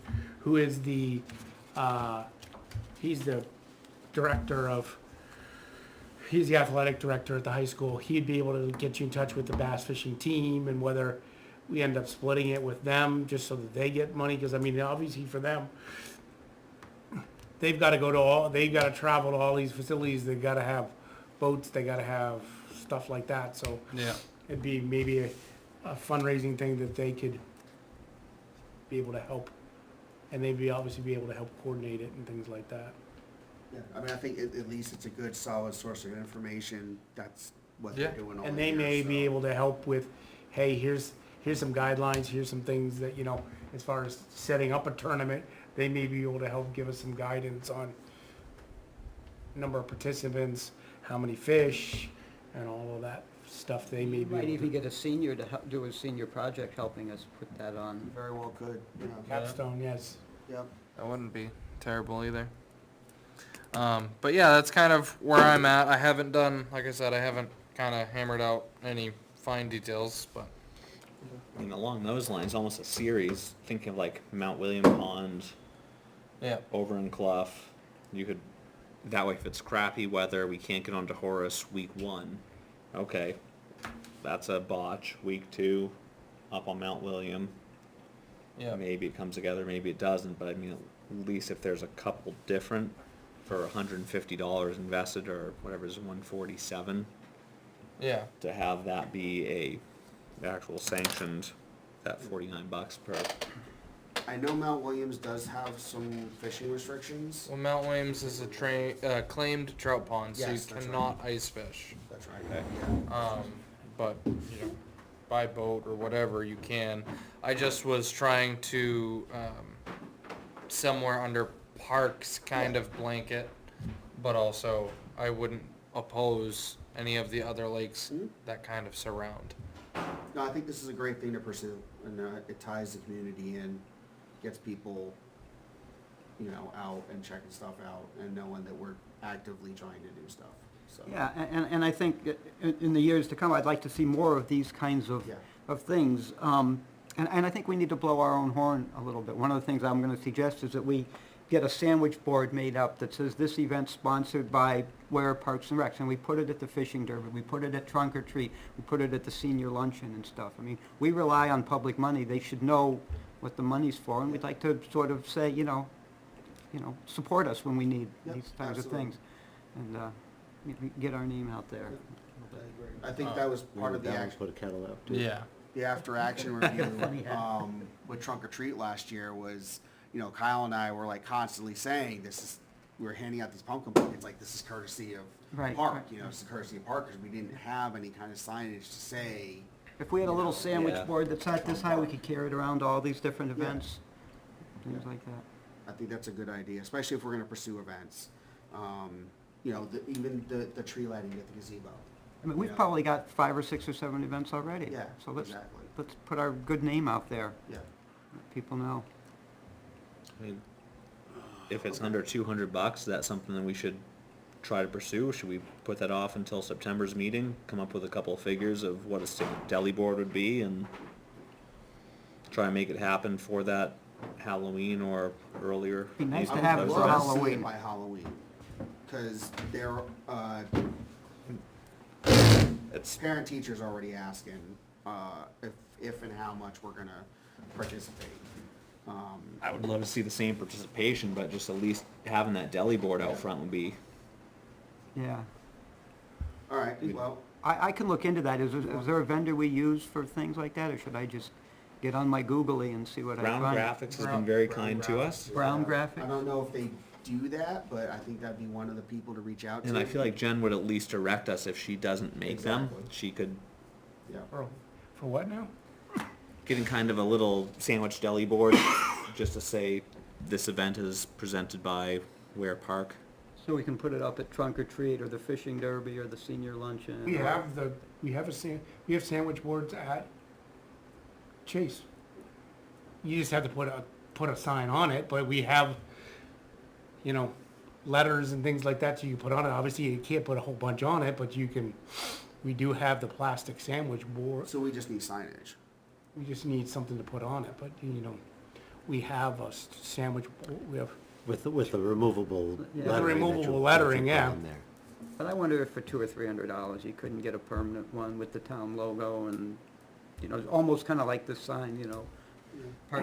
he's the athletic director at the high school. He'd be able to get you in touch with the bass fishing team and whether we end up splitting it with them just so that they get money, because I mean, obviously for them, they've gotta travel to all these facilities, they've gotta have boats, they gotta have stuff like that, so. Yeah. It'd be maybe a fundraising thing that they could be able to help, and they'd obviously be able to help coordinate it and things like that. Yeah, I mean, I think at least it's a good solid source of information, that's what they're Yeah. doing all And year, they may be so. able to help with, hey, here's some guidelines, here's some things that, you know, as far as setting up a tournament, they may be able to help give us some guidance on number of participants, how many fish, and all of that stuff they may We be might able even to. get a senior to do a senior project helping us put that on. Very well could, you know, Capstone, yes. yep. That wouldn't be terrible either. But yeah, that's kind of where I'm at. I haven't done, like I said, I haven't kind of hammered out any fine details, but I mean, along those lines, almost a series. Think of like Mount William Pond, yeah. over in Clough. You could, that way if it's crappy weather, we can't get onto Horace week 1. Okay, that's a botch. Week 2, up on Mount William. Yeah. Maybe it comes together, maybe it doesn't, but I mean, at least if there's a couple different for $150 invested or whatever is $147, Yeah. to have that be a actual sanctioned, that $49 per. I know Mount Williams does have some fishing restrictions. Well, Mount Williams is a claimed trout pond, so Yes, you that's cannot ice fish. That's right. Okay. Yeah. But, you know, by boat or whatever you can. I just was trying to, somewhere under parks kind of blanket, but also I wouldn't oppose any of the other lakes Mhm. that kind of surround. No, I think this is a great thing to pursue, and it ties the community in, gets people, you know, out and checking stuff out, and knowing that we're actively trying to do stuff, so. Yeah, and I think in the years to come, I'd like to see more of these kinds Yeah. of things. And I think we need to blow our own horn a little bit. One of the things I'm gonna suggest is that we get a sandwich board made up that says this event sponsored by Ware Parks and Recs, and we put it at the fishing derby, we put it at Trunk or Treat, we put it at the senior luncheon and stuff. I mean, we rely on public money, they should know what the money's for, and we'd like to sort of say, you know, support us when we need Yep, these kinds of absolutely. things. And, get our name out there. I think that was part of the That action, put a kettle out too. Yeah. the after-action review, with Trunk or Treat last year was, you know, Kyle and I were like constantly saying, we were handing out these pumpkin buckets, like, this is courtesy of the Right, park, right. you know, it's a courtesy of park, because we didn't have any kind of signage to say, If we had a little sandwich Yeah. board that's not this high, we could carry it around to all these different Yeah. events, things like that. I think that's a good idea, especially if we're gonna pursue events. You know, even the tree lighting at the gazebo. I mean, we've Yeah. probably got 5 or 6 or 7 events already. Yeah, So let's exactly. put our good name out there, Yeah. let people know. I mean, if it's under $200, that's something that we should try to pursue. Should we put that off until September's meeting? Come up with a couple of figures of what a deli board would be and try and make it happen for that Halloween or earlier. Be nice I to would have it for love to see it Halloween. by Halloween, cause they're, It's, parent teachers already asking, if and how much we're gonna participate. I would love to see the same participation, but just at least having that deli board out front would be, Yeah. All right, well, I can look into that. Is there a vendor we use for things like that, or should I just get on my Googly and see what I Brown find? Graphics has been very kind to us. Brown I Graphics? don't know if they do that, but I think that'd be one of the people to reach out to. And I feel like Jen would at least direct us if she doesn't make them. Exactly. She could, Yeah. For what now? getting kind of a little sandwich deli board, just to say, this event is presented by Ware Park. So we can put it up at Trunk or Treat, or the Fishing Derby, or the Senior Luncheon. We have sandwich boards at Chase. You just have to put a sign on it, but we have, letters and things like that so you put on it. Obviously, you can't put a whole bunch on it, but we do have the plastic sandwich board. So we just need signage. We just need something to put on it, but, we have a sandwich, we have, With the removable Yeah. lettering. that removable you'll lettering, put yeah. on there. But I wonder if for $200 or $300, you couldn't get a permanent one with the town logo and, almost kind of like this sign,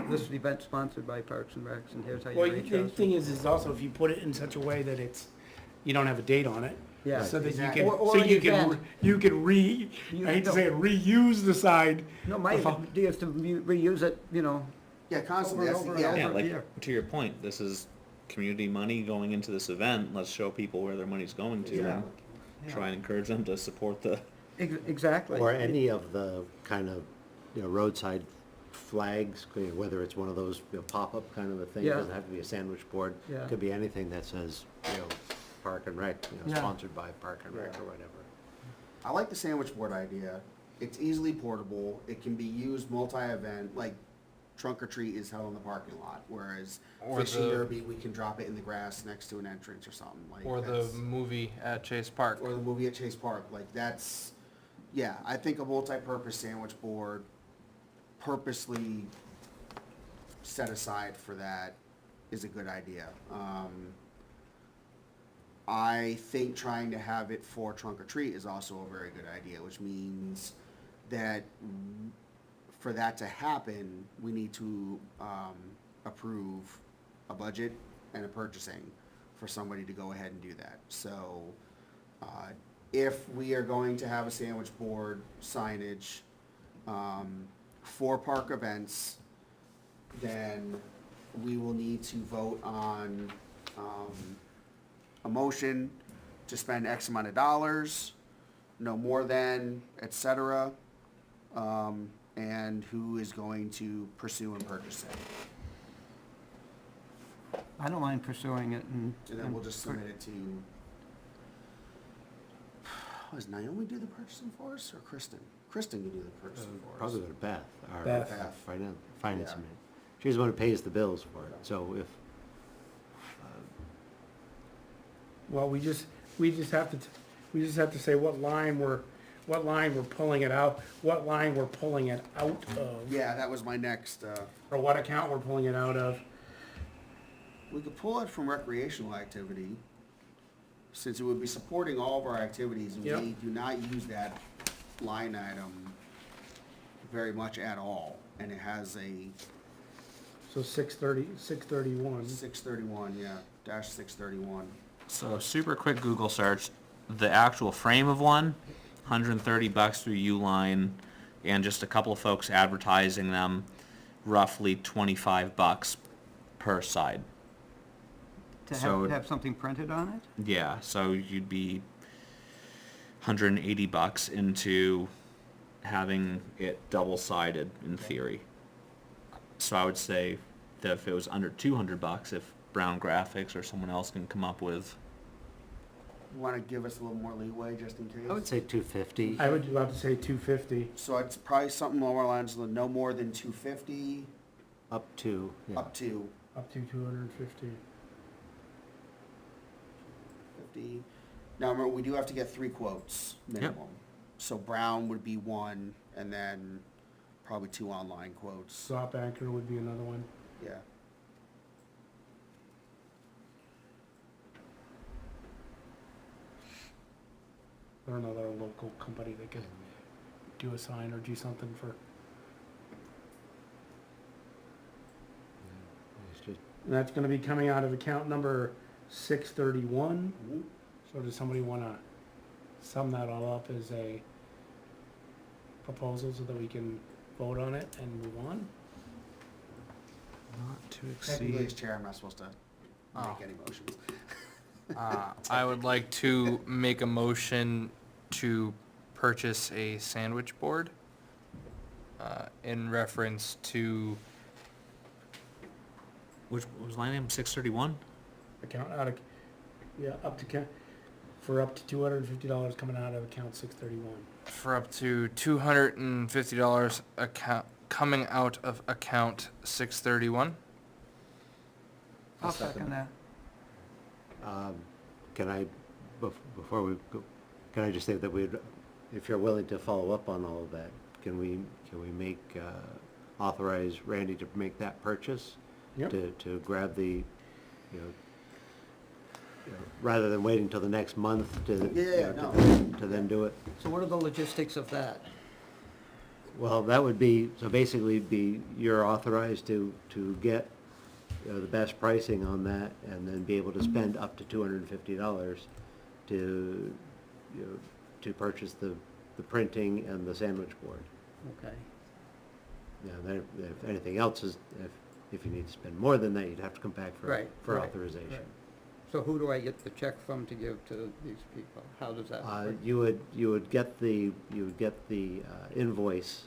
this event sponsored by Parks and Recs, and here's how you well, reach the us. thing is also if you put it in such a way that you don't have a date on it. Yeah. So that Exactly. you can, Or so an you can, event. you can I hate to say it, reuse the sign. No, my idea is to reuse it, Yeah, constantly, Over that's, and yeah. over. Yeah, like, here. to your point, this is community money going into this event. Let's show people where their money's going to and try and encourage them to support the, exactly. Or any of the kind of, roadside flags, whether it's one of those, pop-up kind of a thing, Yeah. doesn't have to be a sandwich board. Yeah. Could be anything that says, Park and Rec, Yeah. sponsored by Park and Rec Yeah. or whatever. I like the sandwich board idea. It's easily portable. It can be used multi-event, like Trunk or Treat is held in the parking lot, whereas Or Fishing the- Derby, we can drop it in the grass next to an entrance or something like. Or the that's- movie at Chase Park. Or the movie at Chase Park, like that's, yeah, I think a multi-purpose sandwich board purposely set aside for that is a good idea. I think trying to have it for Trunk or Treat is also a very good idea, which means that for that to happen, we need to, approve a budget and a purchasing for somebody to go ahead and do that. So, if we are going to have a sandwich board signage, for park events, then we will need to vote on, a motion to spend X amount of dollars, no more than, et cetera, and who is going to pursue and purchase it. I don't mind pursuing it and. And then we'll just submit it to, does Naomi do the purchasing for us, or Kristen? Kristen can do the purchasing for us. Probably go to Beth, our Beth. finance Yeah. man. She's the one who pays the bills for it, so if, Well, we just have to say what line we're pulling it out, what line we're pulling it out of, Yeah, that was my next, or what account we're pulling it out of. we could pull it from recreational activity, since it would be supporting all of our activities, and Yep. we do not use that line item very much at all, and it has a So 631. 631, yeah, dash 631. so super quick Google search, the actual frame of one, $130 through Uline, and just a couple of folks advertising them, roughly $25 per side. To So- have something printed on it? Yeah, so you'd be $180 into having it double-sided in theory. So I would say that if it was under $200, if Brown Graphics or someone else can come up with, You wanna give us a little more leeway, just in case? I would say 250. I would about to say 250. So it's probably something along our lines of no more than 250, Up to, yeah. up to Up to 250. 50. Now, remember, we do have to get 3 quotes minimum. So Brown would be 1, and then probably 2 online quotes. Stop Anchor would be another one. Yeah. Or another local company that could do a sign or do something for, It's just, and that's gonna be coming out of account number 631. Mhm. So does somebody wanna sum that all up as a proposal so that we can vote on it and move on? Not to Technically, as exceed. chair, I'm not supposed to Oh. make any motions. I would like to make a motion to purchase a sandwich board, in reference to, Which was line item 631? Account out of, yeah, up to, for up to $250 coming out of account 631. for up to $250 account, coming out of account 631. I'll second that. Can I, before we go, can I just say that we'd, if you're willing to follow up on all of that, can we make, authorize Randy to make that purchase? Yep. To grab the, you know, rather than waiting till the next month to, Yeah, you know, no. to then do it? So what are the logistics of that? Well, that would be, so basically be, you're authorized to get, the best pricing on that and then be able to spend up to $250 to, you know, to purchase the printing and the sandwich board. Okay. Yeah, then if anything else is, if you need to spend more than that, you'd have to come back for, Right, for right, authorization. right. So who do I get the check from to give to these people? How does that work? You would get the invoice,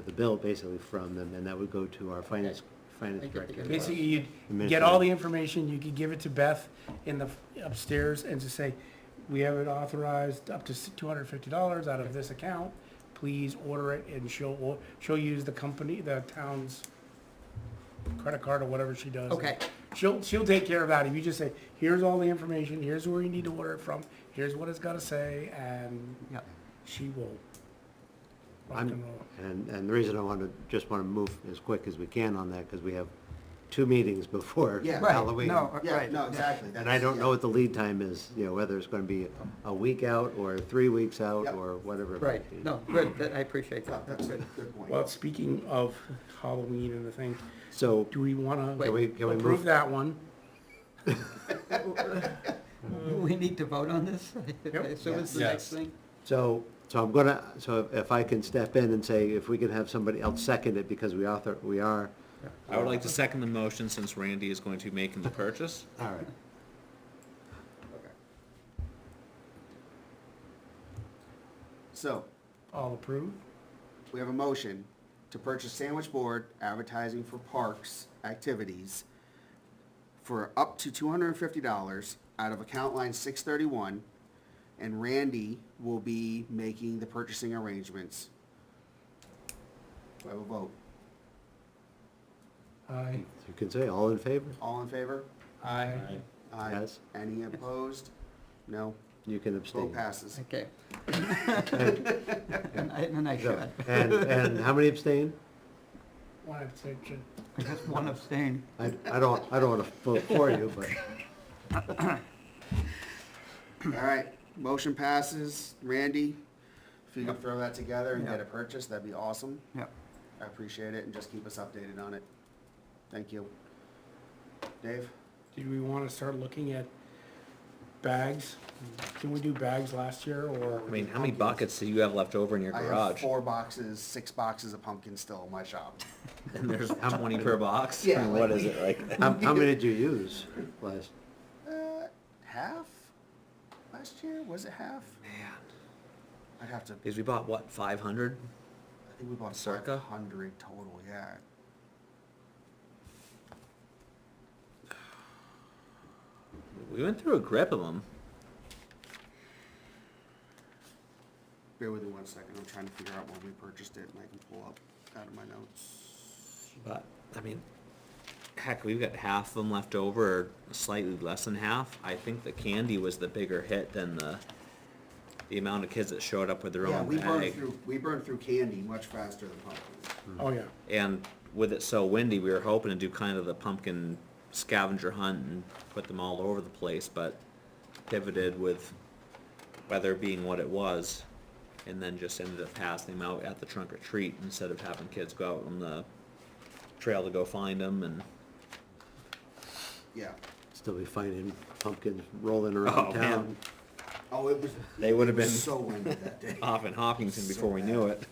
the bill basically from them, and that would go to our finance I get the director. invoice. Basically, you'd Administrative. get all the information, you could give it to Beth in the upstairs and just say, we have it authorized up to $250 out of this account, please order it, and she'll use the company, the town's credit card or whatever she does. Okay, She'll take care of that. If you just say, here's all the information, here's where you need to order it from, here's what it's gotta say, and yeah, she will rock I'm- and roll. And the reason I just wanna move as quick as we can on that, because we have 2 meetings before Yeah. right, Halloween. no, Yeah, right. no, exactly. And I don't know what the lead time is, whether it's gonna be a week out, or 3 weeks out, Yep. or whatever it Right, might be. no, good, I appreciate Yeah, that, that's that's a good. good point. Well, speaking of Halloween and the thing, So, do we wanna can we approve move? that one? We need to vote on this? Yep. I assume it's the Yes. next thing? So if I can step in and say, if we can have somebody else second it, because we are, I would like to second the motion since Randy is going to be making the purchase. all right. Okay. So, All approved? we have a motion to purchase sandwich board advertising for parks activities for up to $250 out of account line 631, and Randy will be making the purchasing arrangements. Do I have a vote? Aye. You can say, all in favor? All in favor? Aye. Aye. Yes. Any opposed? No. You can abstain. Vote passes. Okay. And I So, should. and how many abstain? One abstention. I guess one abstain. I don't wanna vote for you, but. All right, motion passes. Randy, if you can throw that together and get it purchased, that'd be awesome. Yep. I appreciate it, and just keep us updated on it. Thank you. Dave? Did we wanna start looking at bags? Didn't we do bags last year, or? I mean, how many buckets do you have left over in your I have garage? 6 boxes of pumpkins still in my shop. And there's 20 per box? Yeah, I mean, like what is it, like? How many did you use last? Half? Last year? Was it half? Man. I'd have to, Because we bought, what, 500? I think we bought Circa? 500 total, yeah. We went through a grip of them. Bear with me 1 second, I'm trying to figure out when we purchased it, and I can pull up out of my notes. But, I mean, heck, we've got half of them left over, or slightly less than half. I think the candy was the bigger hit than the amount of kids that showed up with their Yeah, own we bag. burned through candy much faster than pumpkins. Oh, yeah. And with it so windy, we were hoping to do kind of the pumpkin scavenger hunt and put them all over the place, but pivoted with weather being what it was, and then just ended up passing them out at the trunk or treat instead of having kids go out on the trail to go find them. And Yeah. Still be finding pumpkins rolling Oh, around man. town. Oh, it was. They would have it was been- so windy that day. off in Hopkinton So before we bad. knew it.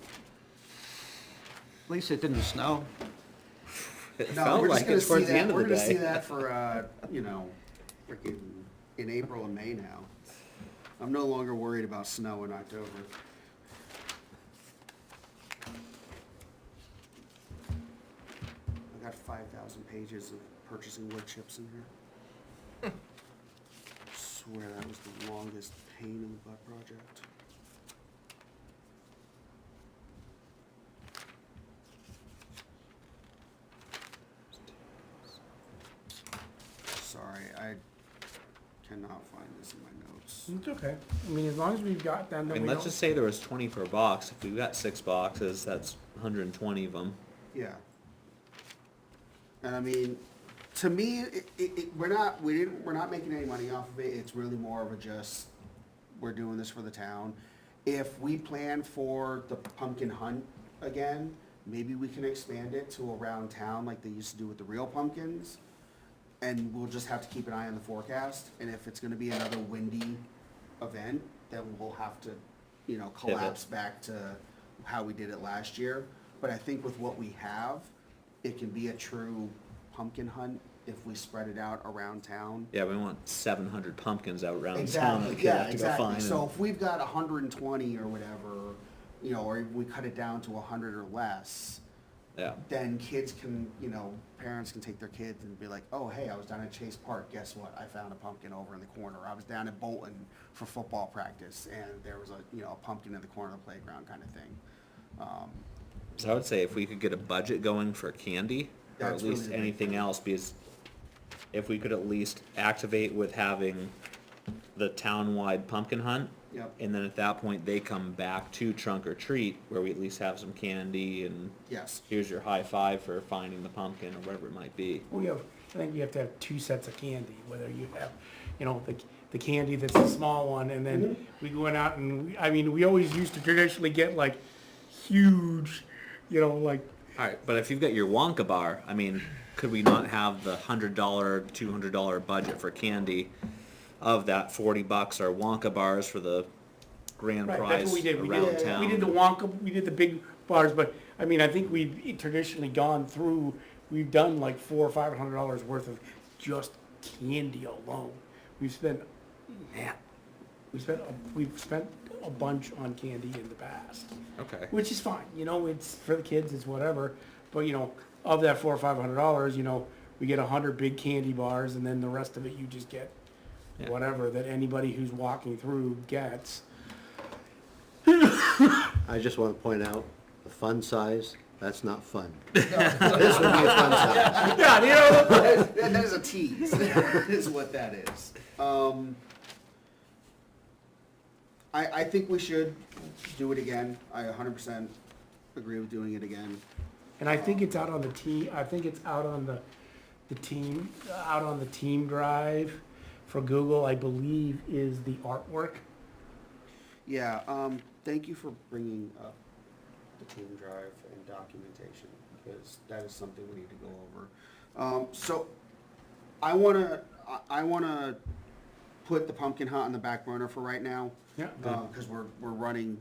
At least it didn't snow. It No, felt we're just like gonna it see towards the that. end of We're the gonna see day. that for freaking in April and May now. I'm no longer worried about snow in October. I got 5,000 pages of purchasing wood chips in here. Swear that was the longest pain in the butt project. Sorry, I cannot find this in my notes. It's okay. I mean, as long as we've got them, I then mean, we let's don't. just say there was 20 per box. If we've got 6 boxes, that's 120 of them. Yeah. And I mean, to me, we're not making any money off of it. It's really more of a just, we're doing this for the town. If we plan for the pumpkin hunt again, maybe we can expand it to around town like they used to do with the real pumpkins. And we'll just have to keep an eye on the forecast. And if it's gonna be another windy event, then we'll have to, collapse back to how we did it last year. But I think with what we have, it can be a true pumpkin hunt if we spread it out around town. Yeah, we want 700 pumpkins out around town that Exactly, the kid yeah, have to go exactly. find. So if we've got 120 or whatever, or we cut it down to 100 or less, yeah. then kids can, parents can take their kids and be like, oh, hey, I was down at Chase Park, guess what? I found a pumpkin over in the corner. I was down at Bolton for football practice, and there was a pumpkin in the corner of the playground kind of thing. So I would say if we could get a budget going for candy, or That's at least really the big anything thing. else, because if we could at least activate with having the town-wide pumpkin hunt, Yep. and then at that point, they come back to trunk or treat, where we at least have some candy, and Yes. here's your high five for finding the pumpkin, or whatever it might be. I think you have to have 2 sets of candy, whether you have, the candy that's the small one, and then we went out and, we always used to traditionally get like huge, like, Alright, but if you've got your Wonka bar, could we not have the $100, $200 budget for candy? Of that, $40 are Wonka bars for the grand right, prize that's what we did. around town. We did the Wonka, we did the big bars, but, I think we've traditionally gone through, we've done like $400 or $500 worth of just candy alone. We've spent a bunch on candy in the past. Okay. Which is fine, it's for the kids, it's whatever, but of that $400 or $500, we get 100 big candy bars, and then the rest of it you just get Yeah. whatever that anybody who's walking through gets. I just want to point out, the fun size, that's not fun. This would be a fun size. Yeah, That is a tease, is what that is. I think we should do it again. I 100% agree with doing it again. and I think it's out on the team, I think it's out on the team drive for Google, I believe, is the artwork. Yeah, thank you for bringing up the team drive and documentation, because that is something we need to go over. So, I wanna put the pumpkin hunt on the back burner for right now. Yeah. Cause we're running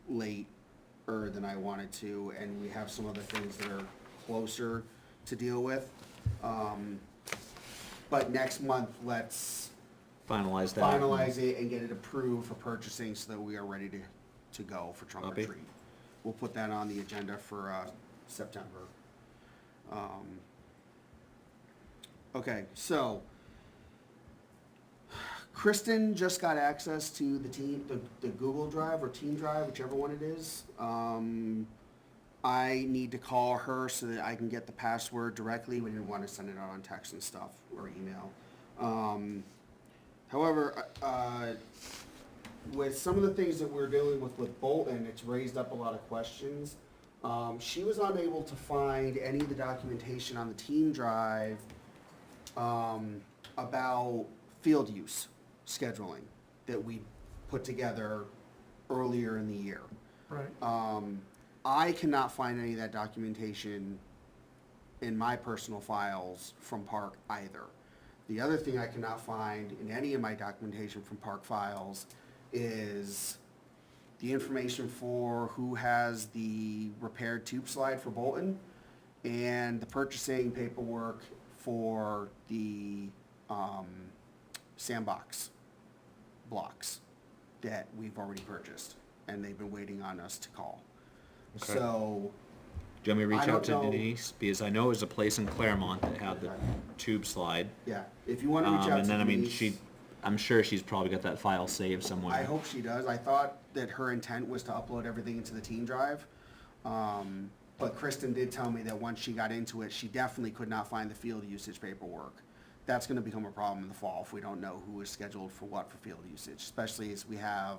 later than I wanted to, and we have some other things that are closer to deal with. But next month, let's Finalize that. finalize it and get it approved for purchasing so that we are ready to go for trunk or Copy. treat. We'll put that on the agenda for, September. Okay, so, Kristen just got access to the Google Drive or Team Drive, whichever one it is. I need to call her so that I can get the password directly. We didn't want to send it out on text and stuff or email. However, with some of the things that we're dealing with Bolton, it's raised up a lot of questions She was unable to find any of the documentation on the team drive about field use scheduling that we put together earlier in the year. Right. I cannot find any of that documentation in my personal files from Park either. The other thing I cannot find in any of my documentation from Park files is the information for who has the repaired tube slide for Bolton and the purchasing paperwork for the sandbox blocks that we've already purchased and they've been waiting on us to call. Okay. So, Do you want me to I reach don't out to know. Denise? Because I know there's a place in Claremont that had the tube slide. yeah, if you want to reach out And to then, I mean, Denise, I'm sure she's probably got that file saved somewhere. I hope she does. I thought that her intent was to upload everything into the team drive. But Kristen did tell me that once she got into it, she definitely could not find the field usage paperwork. That's gonna become a problem in the fall if we don't know who is scheduled for what for field usage, especially as we have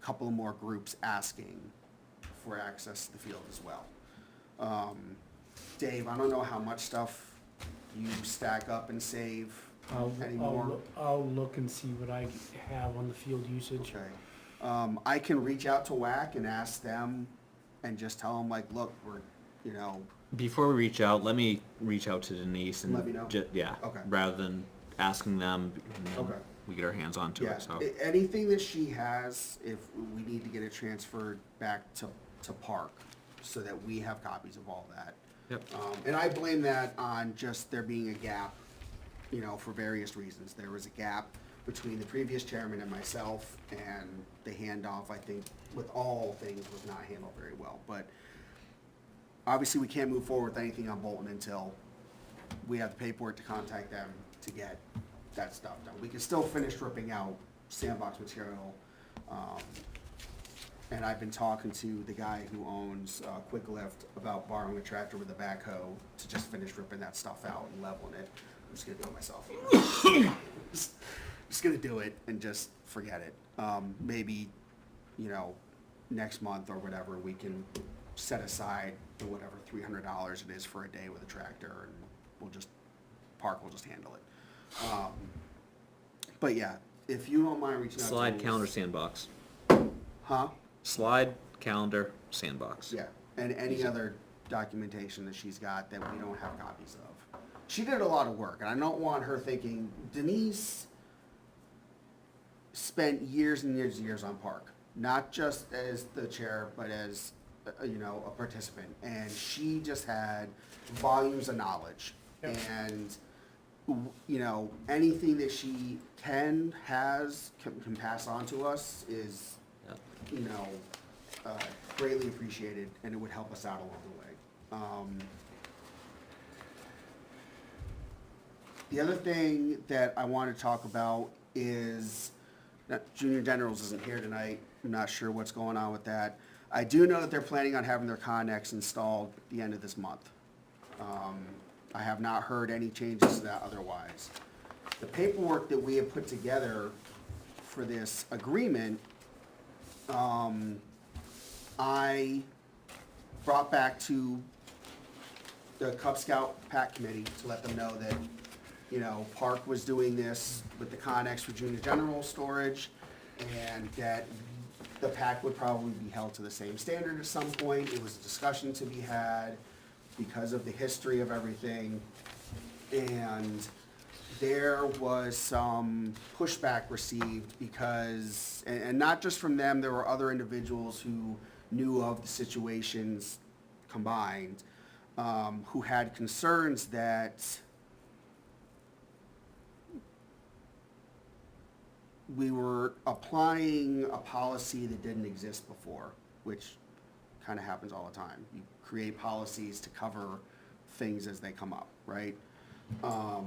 a couple of more groups asking for access to the field as well. Dave, I don't know how much stuff you stack up and save anymore. I'll look and see what I have on the field usage. Okay. I can reach out to WAC and ask them and just tell them like, look, we're, you know, Before we reach out, let me reach out to Denise and Let me know. yeah, Okay. rather than asking them, and then Okay. we get our hands onto yeah, it. So anything that she has, if we need to get it transferred back to Park so that we have copies of all that. Yep. And I blame that on just there being a gap, you know, for various reasons. There was a gap between the previous chairman and myself, and the handoff, I think, with all things was not handled very well. But obviously, we can't move forward with anything on Bolton until we have the paperwork to contact them to get that stuff done. We can still finish ripping out sandbox material. And I've been talking to the guy who owns Quick Lift about borrowing a tractor with a backhoe to just finish ripping that stuff out and leveling it. I'm just gonna do it myself. Just gonna do it and just forget it. Maybe, you know, next month or whatever, we can set aside the whatever $300 it is for a day with a tractor, and Park will just handle it. But yeah, if you don't mind reaching out to slide, Denise- calendar, sandbox. Huh? Slide, calendar, sandbox. Yeah, and any other documentation that she's got that we don't have copies of. She did a lot of work, and I don't want her thinking, Denise spent years and years and years on Park, not just as the chair, but as, you know, a participant. And she just had volumes of knowledge. Yep. And, you know, anything that she can pass on to us is, Yep. you know, greatly appreciated, and it would help us out along the way. The other thing that I want to talk about is, Junior Generals isn't here tonight, I'm not sure what's going on with that. I do know that they're planning on having their Connex installed at the end of this month. I have not heard any changes to that otherwise. The paperwork that we have put together for this agreement, I brought back to the Cub Scout Pack Committee to let them know that, you know, Park was doing this with the Connex for Junior General storage, and that the pack would probably be held to the same standard at some point. It was a discussion to be had because of the history of everything. And there was some pushback received because, and not just from them, there were other individuals who knew of the situations combined, who had concerns that we were applying a policy that didn't exist before, which kind of happens all the time. You create policies to cover things as they come up, right? Well,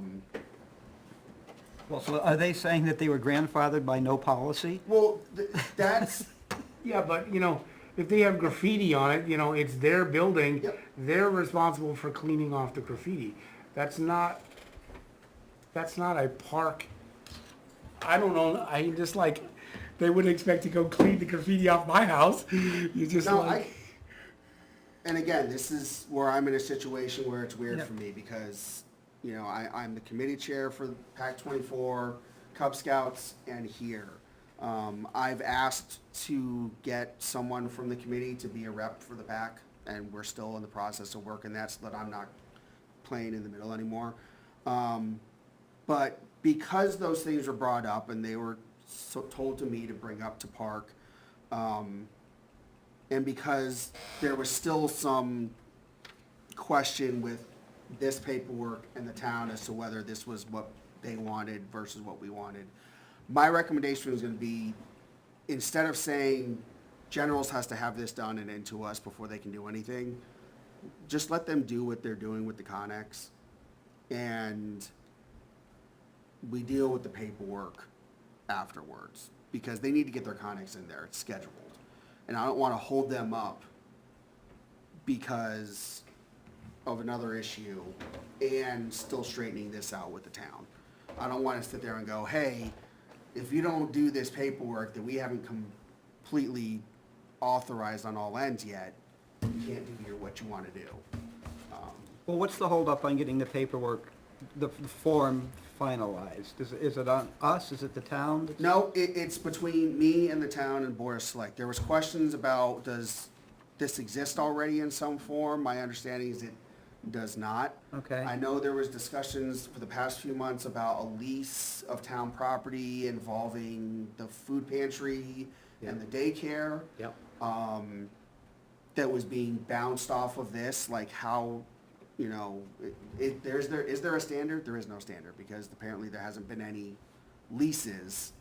so are they saying that they were grandfathered by no policy? Well, that's, Yeah, but, you know, if they have graffiti on it, you know, it's their building. Yep. They're responsible for cleaning off the graffiti. That's not a park. I don't know, I just like, they wouldn't expect to go clean the graffiti off my house. You just no, like, and again, this is where I'm in a situation where it's weird Yeah. for me because, you know, I'm the committee chair for PAC 24, Cub Scouts, and here. I've asked to get someone from the committee to be a rep for the PAC, and we're still in the process of working that so that I'm not playing in the middle anymore. But because those things were brought up and they were told to me to bring up to Park, and because there was still some question with this paperwork and the town as to whether this was what they wanted versus what we wanted, my recommendation was gonna be, instead of saying Generals has to have this done and into us before they can do anything, just let them do what they're doing with the Connex, and we deal with the paperwork afterwards, because they need to get their Connex in there, it's scheduled. And I don't wanna hold them up because of another issue and still straightening this out with the town. I don't wanna sit there and go, hey, if you don't do this paperwork that we haven't completely authorized on all ends yet, you can't do what you wanna do. Well, what's the holdup on getting the paperwork, the form finalized? Is it on us? Is it the town? No, it's between me and the town and Board of Select. There was questions about, does this exist already in some form? My understanding is it does not. Okay. I know there was discussions for the past few months about a lease of town property involving the food pantry and the daycare. Yep. That was being bounced off of this, like how, you know, is there a standard? There is no standard, because apparently there hasn't been any leases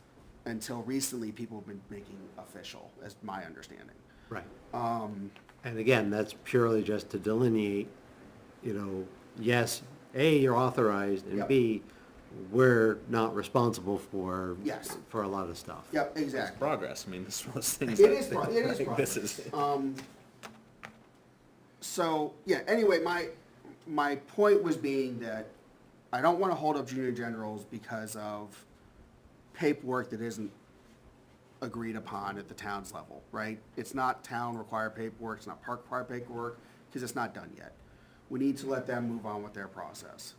until recently people have been making official, as my understanding. Right. And again, that's purely just to delineate, you know, yes, A, you're authorized, and Yep. B, we're not responsible for. Yes. For a lot of stuff. Yep, It's exactly. progress, I mean, this is one of those things. It that- is, it is like, this progress. is- So, yeah, anyway, my point was being that I don't wanna hold up junior generals because of paperwork that isn't agreed upon at the town's level, right? It's not town required paperwork, it's not park required paperwork, because it's not done yet. We need to let them move on with their process.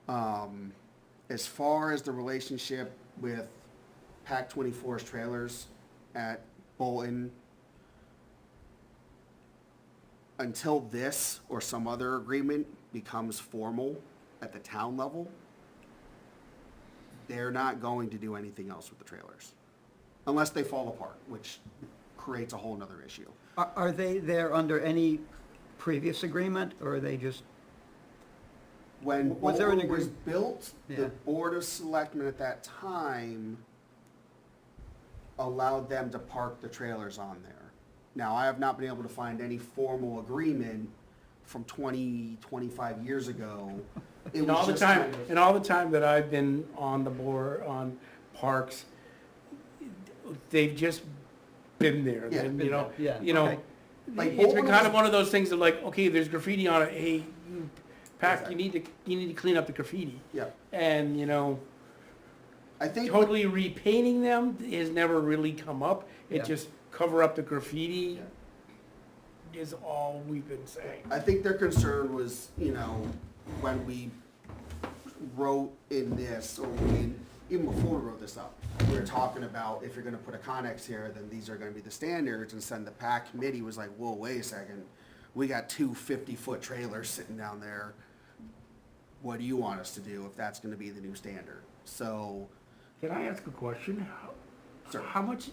As far as the relationship with PAC 24's trailers at Bolton, until this or some other agreement becomes formal at the town level, they're not going to do anything else with the trailers. Unless they fall apart, which creates a whole nother issue. Are they there under any previous agreement, or are they just, When Was there an Bolton was agree- built, Yeah. the Board of Selectmen at that time allowed them to park the trailers on there. Now, I have not been able to find any formal agreement from 25 years ago. It And was all the just time, kind of- and all the time that I've been on the board, on parks, they've just been there, Yeah, and, been you know, there. Yeah, you know, okay. Like, it's been Bolton kind was- of one of those things that like, okay, there's graffiti on it, hey, Pat, you need to clean up the graffiti. Yeah, And, you know, I think, totally repainting them has never really come up. Yeah. It just cover up the graffiti is all we've been saying. I think their concern was, you know, when we wrote in this, or even before we wrote this up, we were talking about if you're gonna put a Connex here, then these are gonna be the standards, and then the PAC committee was like, whoa, wait a second, we got two 50-foot trailers sitting down there. What do you want us to do if that's gonna be the new standard? So, Can I ask a question? Sure. How much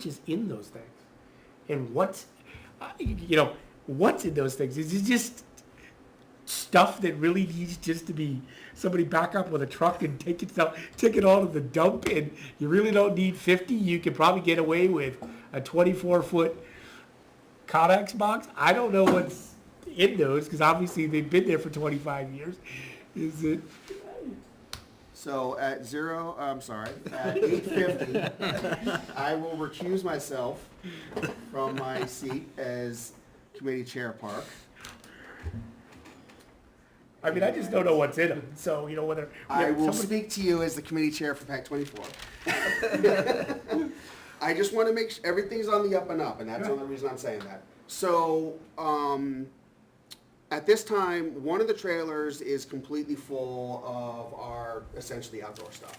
is in those things? And what's, you know, what's in those things? Is it just stuff that really needs just to be, somebody back up with a truck and take it all to the dump, and you really don't need 50? You could probably get away with a 24-foot Conex box? I don't know what's in those, because obviously they've been there for 25 years. Is it? so at 8:50, I will recuse myself from my seat as committee chair Park. I mean, I just don't know what's in them, so, you know, whether. I will somebody- speak to you as the committee chair for PAC 24. I just want to make sure everything's on the up and up, and that's the only reason I'm saying that. So, at this time, one of the trailers is completely full of our essentially outdoor stuff.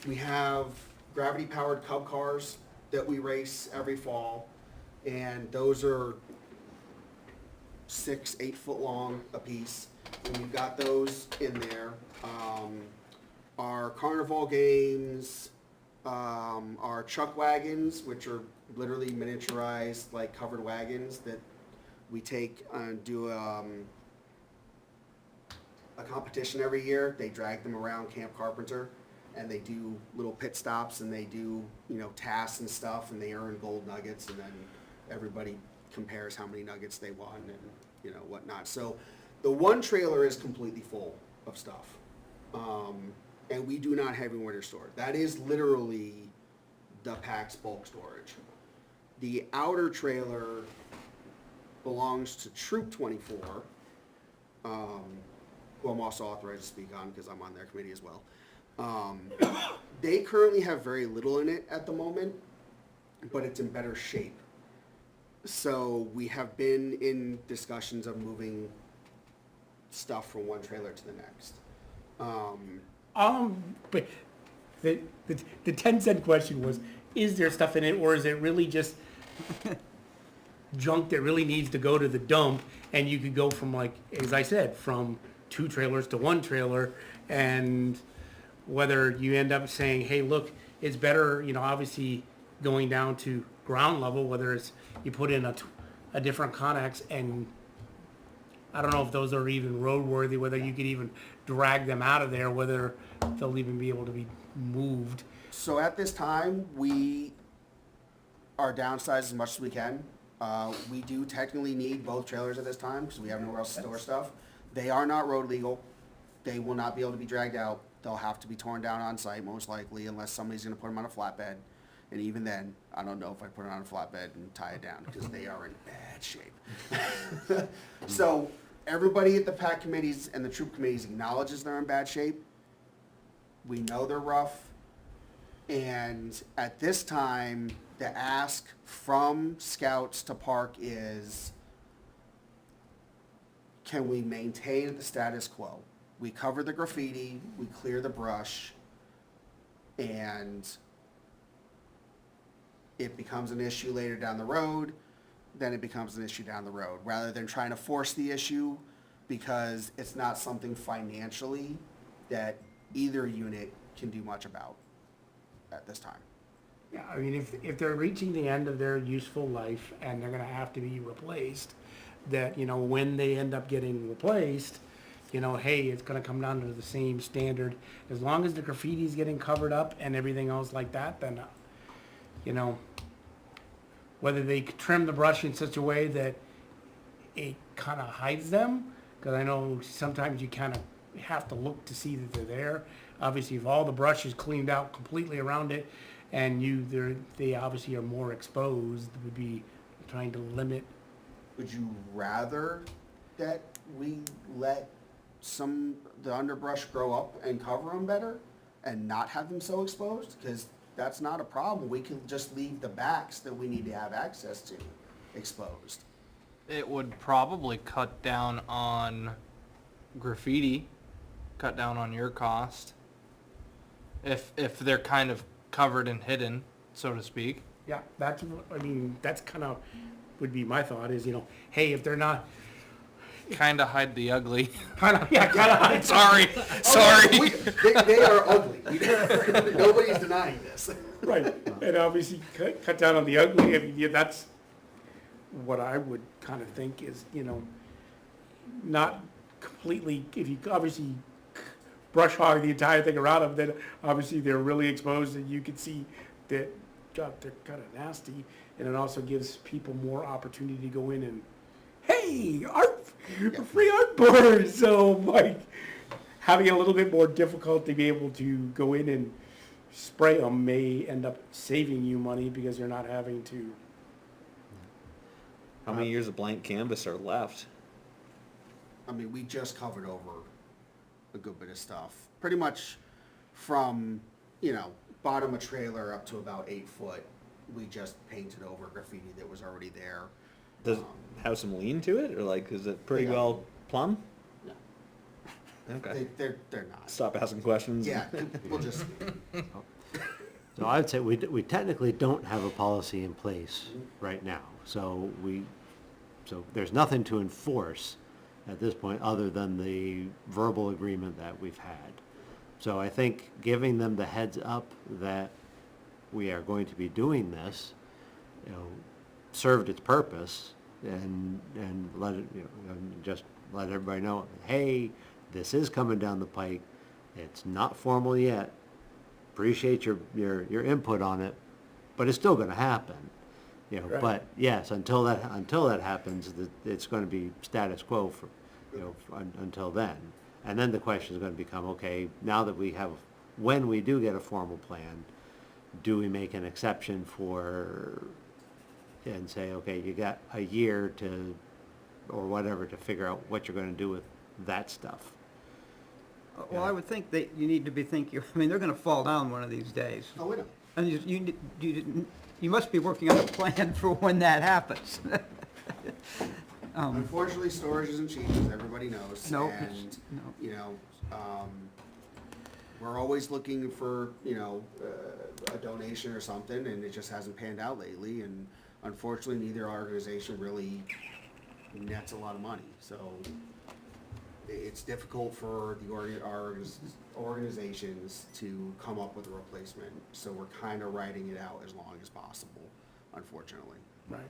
We have gravity-powered Cub cars that we race every fall, and those are 6-8 foot long a piece, and we've got those in there. Our carnival games, our chuck wagons, which are literally miniaturized, like covered wagons that we take and do a competition every year. They drag them around Camp Carpenter, and they do little pit stops, and they do, tasks and stuff, and they earn gold nuggets, and then everybody compares how many nuggets they won and, whatnot. So the one trailer is completely full of stuff. And we do not have a winter store. That is literally the PAX bulk storage. The outer trailer belongs to Troop 24, who I'm also authorized to speak on because I'm on their committee as well. They currently have very little in it at the moment, but it's in better shape. So we have been in discussions of moving stuff from one trailer to the next. But the 10-cent question was, is there stuff in it, or is it really just junk that really needs to go to the dump? And you could go from, like, as I said, from 2 trailers to 1 trailer, and whether you end up saying, hey, look, it's better, obviously going down to ground level, whether it's you put in a different Connex, and I don't know if those are even roadworthy, whether you could even drag them out of there, whether they'll even be able to be moved. So at this time, we are downsized as much as we can. We do technically need both trailers at this time because we have nowhere else to store stuff. They are not road legal. They will not be able to be dragged out. They'll have to be torn down on site, most likely, unless somebody's going to put them on a flatbed. And even then, I don't know if I put it on a flatbed and tie it down because they are in bad shape. So everybody at the PAC committees and the troop committees acknowledges they're in bad shape. We know they're rough. And at this time, the ask from Scouts to Park is, can we maintain the status quo? We cover the graffiti, we clear the brush, and it becomes an issue later down the road, then it becomes an issue down the road, rather than trying to force the issue because it's not something financially that either unit can do much about at this time. Yeah, I mean, if they're reaching the end of their useful life and they're gonna have to be replaced, that, when they end up getting replaced, hey, it's gonna come down to the same standard. As long as the graffiti's getting covered up and everything else like that, then, whether they trim the brush in such a way that it kind of hides them, because I know sometimes you kind of have to look to see that they're there. Obviously, if all the brush is cleaned out completely around it, and they obviously are more exposed, would be trying to limit. Would you rather that we let the underbrush grow up and cover them better and not have them so exposed? Because that's not a problem. We can just leave the backs that we need to have access to exposed. It would probably cut down on graffiti, cut down on your cost. If they're kind of covered and hidden, so to speak. Yeah, that's kind of would be my thought is, hey, if they're not Kind of hide the ugly. kind of hide. Sorry. They are ugly. Nobody's denying this. Right, and obviously cut down on the ugly. I mean, yeah, that's what I would kind of think is, not completely, if you obviously brush hog the entire thing around them, then obviously they're really exposed and you can see that, God, they're kind of nasty. And it also gives people more opportunity to go in and, hey, free art boards. So like having it a little bit more difficult to be able to go in and spray them may end up saving you money because you're not having to. How many years of blank canvas are left? I mean, we just covered over a good bit of stuff. Pretty much from, bottom a trailer up to about 8 foot. We just painted over graffiti that was already there. Does it have some lean to it, or like, is it pretty Yeah. well plumb? No, Okay. they're not. Stop asking questions. Yeah, we'll just, So I'd say we technically don't have a policy in place right now, so there's nothing to enforce at this point, other than the verbal agreement that we've had. So I think giving them the heads up that we are going to be doing this, served its purpose, and let it, and just let everybody know, hey, this is coming down the pike, it's not formal yet, appreciate your input on it, but it's still gonna happen. Right. But yes, until that happens, it's gonna be status quo for, until then. And then the question is gonna become, okay, now that when we do get a formal plan, do we make an exception and say, okay, you got a year or whatever to figure out what you're gonna do with that stuff. Well, I would think that you need to be thinking, I mean, they're gonna fall down one of these days. oh, we know. And you must be working on a plan for when that happens. Unfortunately, storage isn't cheap, as everybody knows. No, And, no. we're always looking for, a donation or something, and it just hasn't panned out lately. And unfortunately, neither organization really nets a lot of money. So it's difficult for our organizations to come up with a replacement. So we're kind of riding it out as long as possible, unfortunately. Right.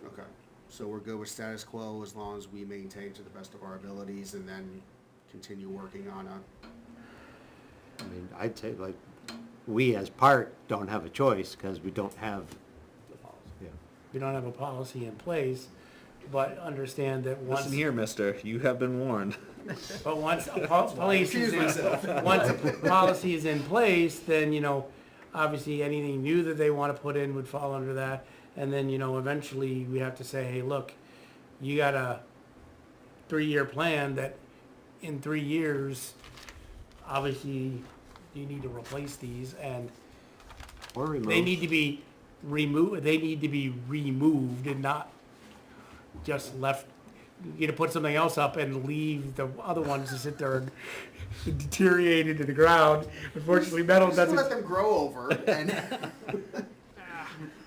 Okay, so we're good with status quo as long as we maintain to the best of our abilities and then continue working on I mean, I'd say like, we as part don't have a choice, because we don't have, We don't have a policy in place, but understand that once, Listen here, mister, you have been warned. but once a policy once a policy is in place, then, obviously anything new that they want to put in would fall under that. And then, eventually we have to say, hey, look, you got a 3-year plan that in 3 years, obviously you need to replace these, and or remote. they need to be removed and not just left. You to put something else up and leave the other ones to sit there and deteriorate into the ground. Unfortunately, metal it. Just let doesn't. them grow over and.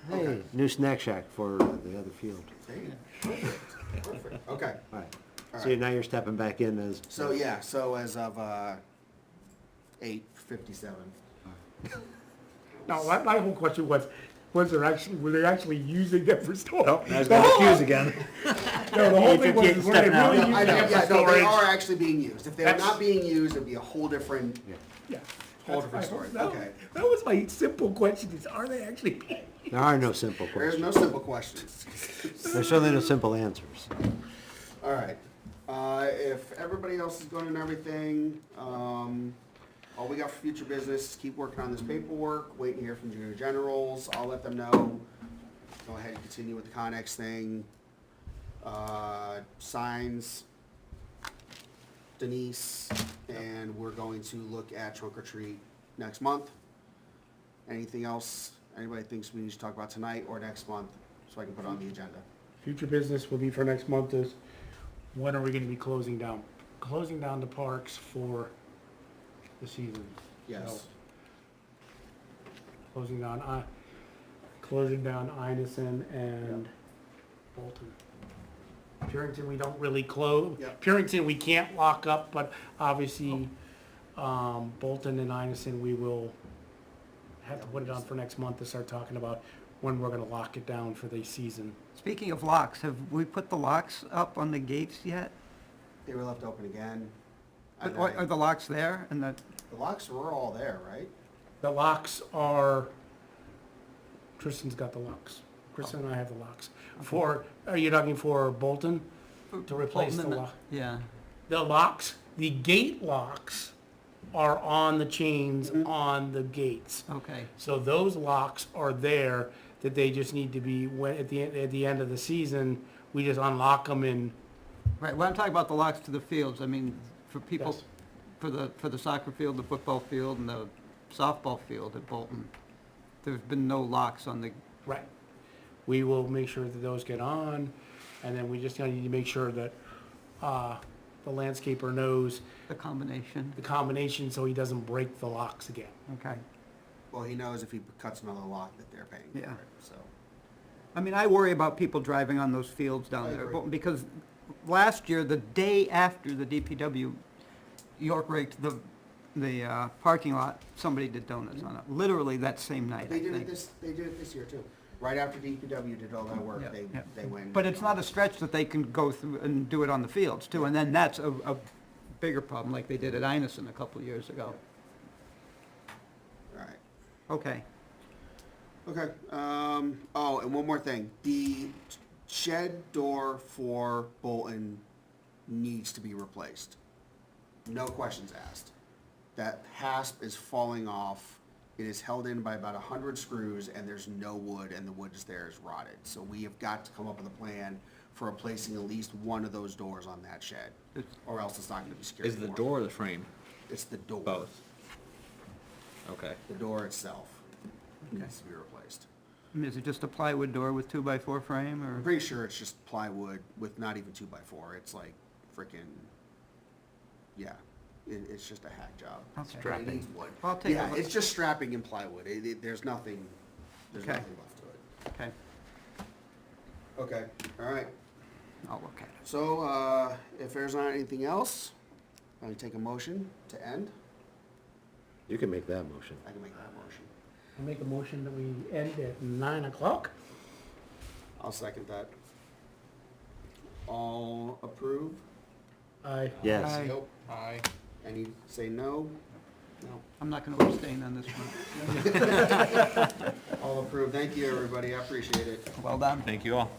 Hey, new snack shack for the other field. Perfect. Okay, All right. All So right. now you're stepping back in as. so as of 8:57. No, my whole question was were they actually using them for storage? Now he's going to accuse again. No, the whole thing was were they really using I know, them for yeah, no, they storage? are actually being used. If they were That's- not being used, it'd be a whole different, Yeah. whole different story. That- Okay. That was my simple question: is are they actually paying? There are no simple There's questions. no simple questions. There's certainly no simple answers. All right. If everybody else is going and everything, all we got for future business is keep working on this paperwork, waiting to hear from Junior Generals. I'll let them know. Go ahead and continue with the Connex thing. Signs, Denise, and we're going to look at trunk or treat next month. Anything else anybody thinks we need to talk about tonight or next month, so I can put it on the agenda? Future business will be for next month is, when are we gonna be closing down? Closing down the parks for the season. Yes. So, Closing down Inison and Bolton. Purington, we don't really close. Yep. Purington, we can't lock up, but obviously, Bolton and Inison, we will have to put it on for next month to start talking about when we're gonna lock it down for the season. Speaking of locks, have we put the locks up on the gates yet? They were left open again. And Are the locks there? And the locks were all there, right? The locks are, Tristan's got the locks. Kristen and I have the locks. Are you talking for Bolton? To replace the lock? Yeah. The locks, the gate locks are on the chains on the gates. Okay. So those locks are there, that they just need to be, at the end of the season, we just unlock them and, Right, well, I'm talking about the locks to the fields. I mean, for people, Yes. for the soccer field, the football field, and the softball field at Bolton. There's been no locks on the, Right. We will make sure that those get on, and then we just need to make sure that, the landscaper knows the combination. the combination so he doesn't break the locks again. Okay. Well, he knows if he cuts another lock that they're paying for Yeah. it, so. I mean, I worry about people driving on those fields down I there, agree. Bolton, because last year, the day after the DPW, York raked the parking lot, somebody did donuts on it, literally that same night, I They did think. it this year too. Right after DPW did all that work, Yeah, yeah. they went. But it's not a stretch that they can go through and do it on the fields too, and then that's a bigger problem, like they did at Inison a couple of years ago. Right. Okay, Okay, oh, and one more thing, the shed door for Bolton needs to be replaced. No questions asked. That hasp is falling off, it is held in by about 100 screws, and there's no wood, and the wood is there is rotted. So we have got to come up with a plan for replacing at least one of those doors on that shed, or else it's not gonna be secure Is the anymore. door or the frame? It's the door. Both. Okay. The door itself needs to be replaced. I mean, is it just a plywood door with 2x4 frame, I'm or? pretty sure it's just plywood with not even 2x4. It's like frickin', yeah, it's just a hack job. Okay. But it needs wood. I'll take a Yeah, look. it's just strapping and plywood. There's nothing, Okay. left to it. Okay, Okay, all right. I'll look at it. So, if there's not anything else, I'll take a motion to end. You can make that motion. I can make that motion. I make a motion that we end at 9 o'clock. I'll second that. All approve? Yes. Aye. Nope. Aye. Any say no? No. I'm not gonna abstain on this one. All approve. Thank you, everybody. I appreciate it. Well done. Thank you all.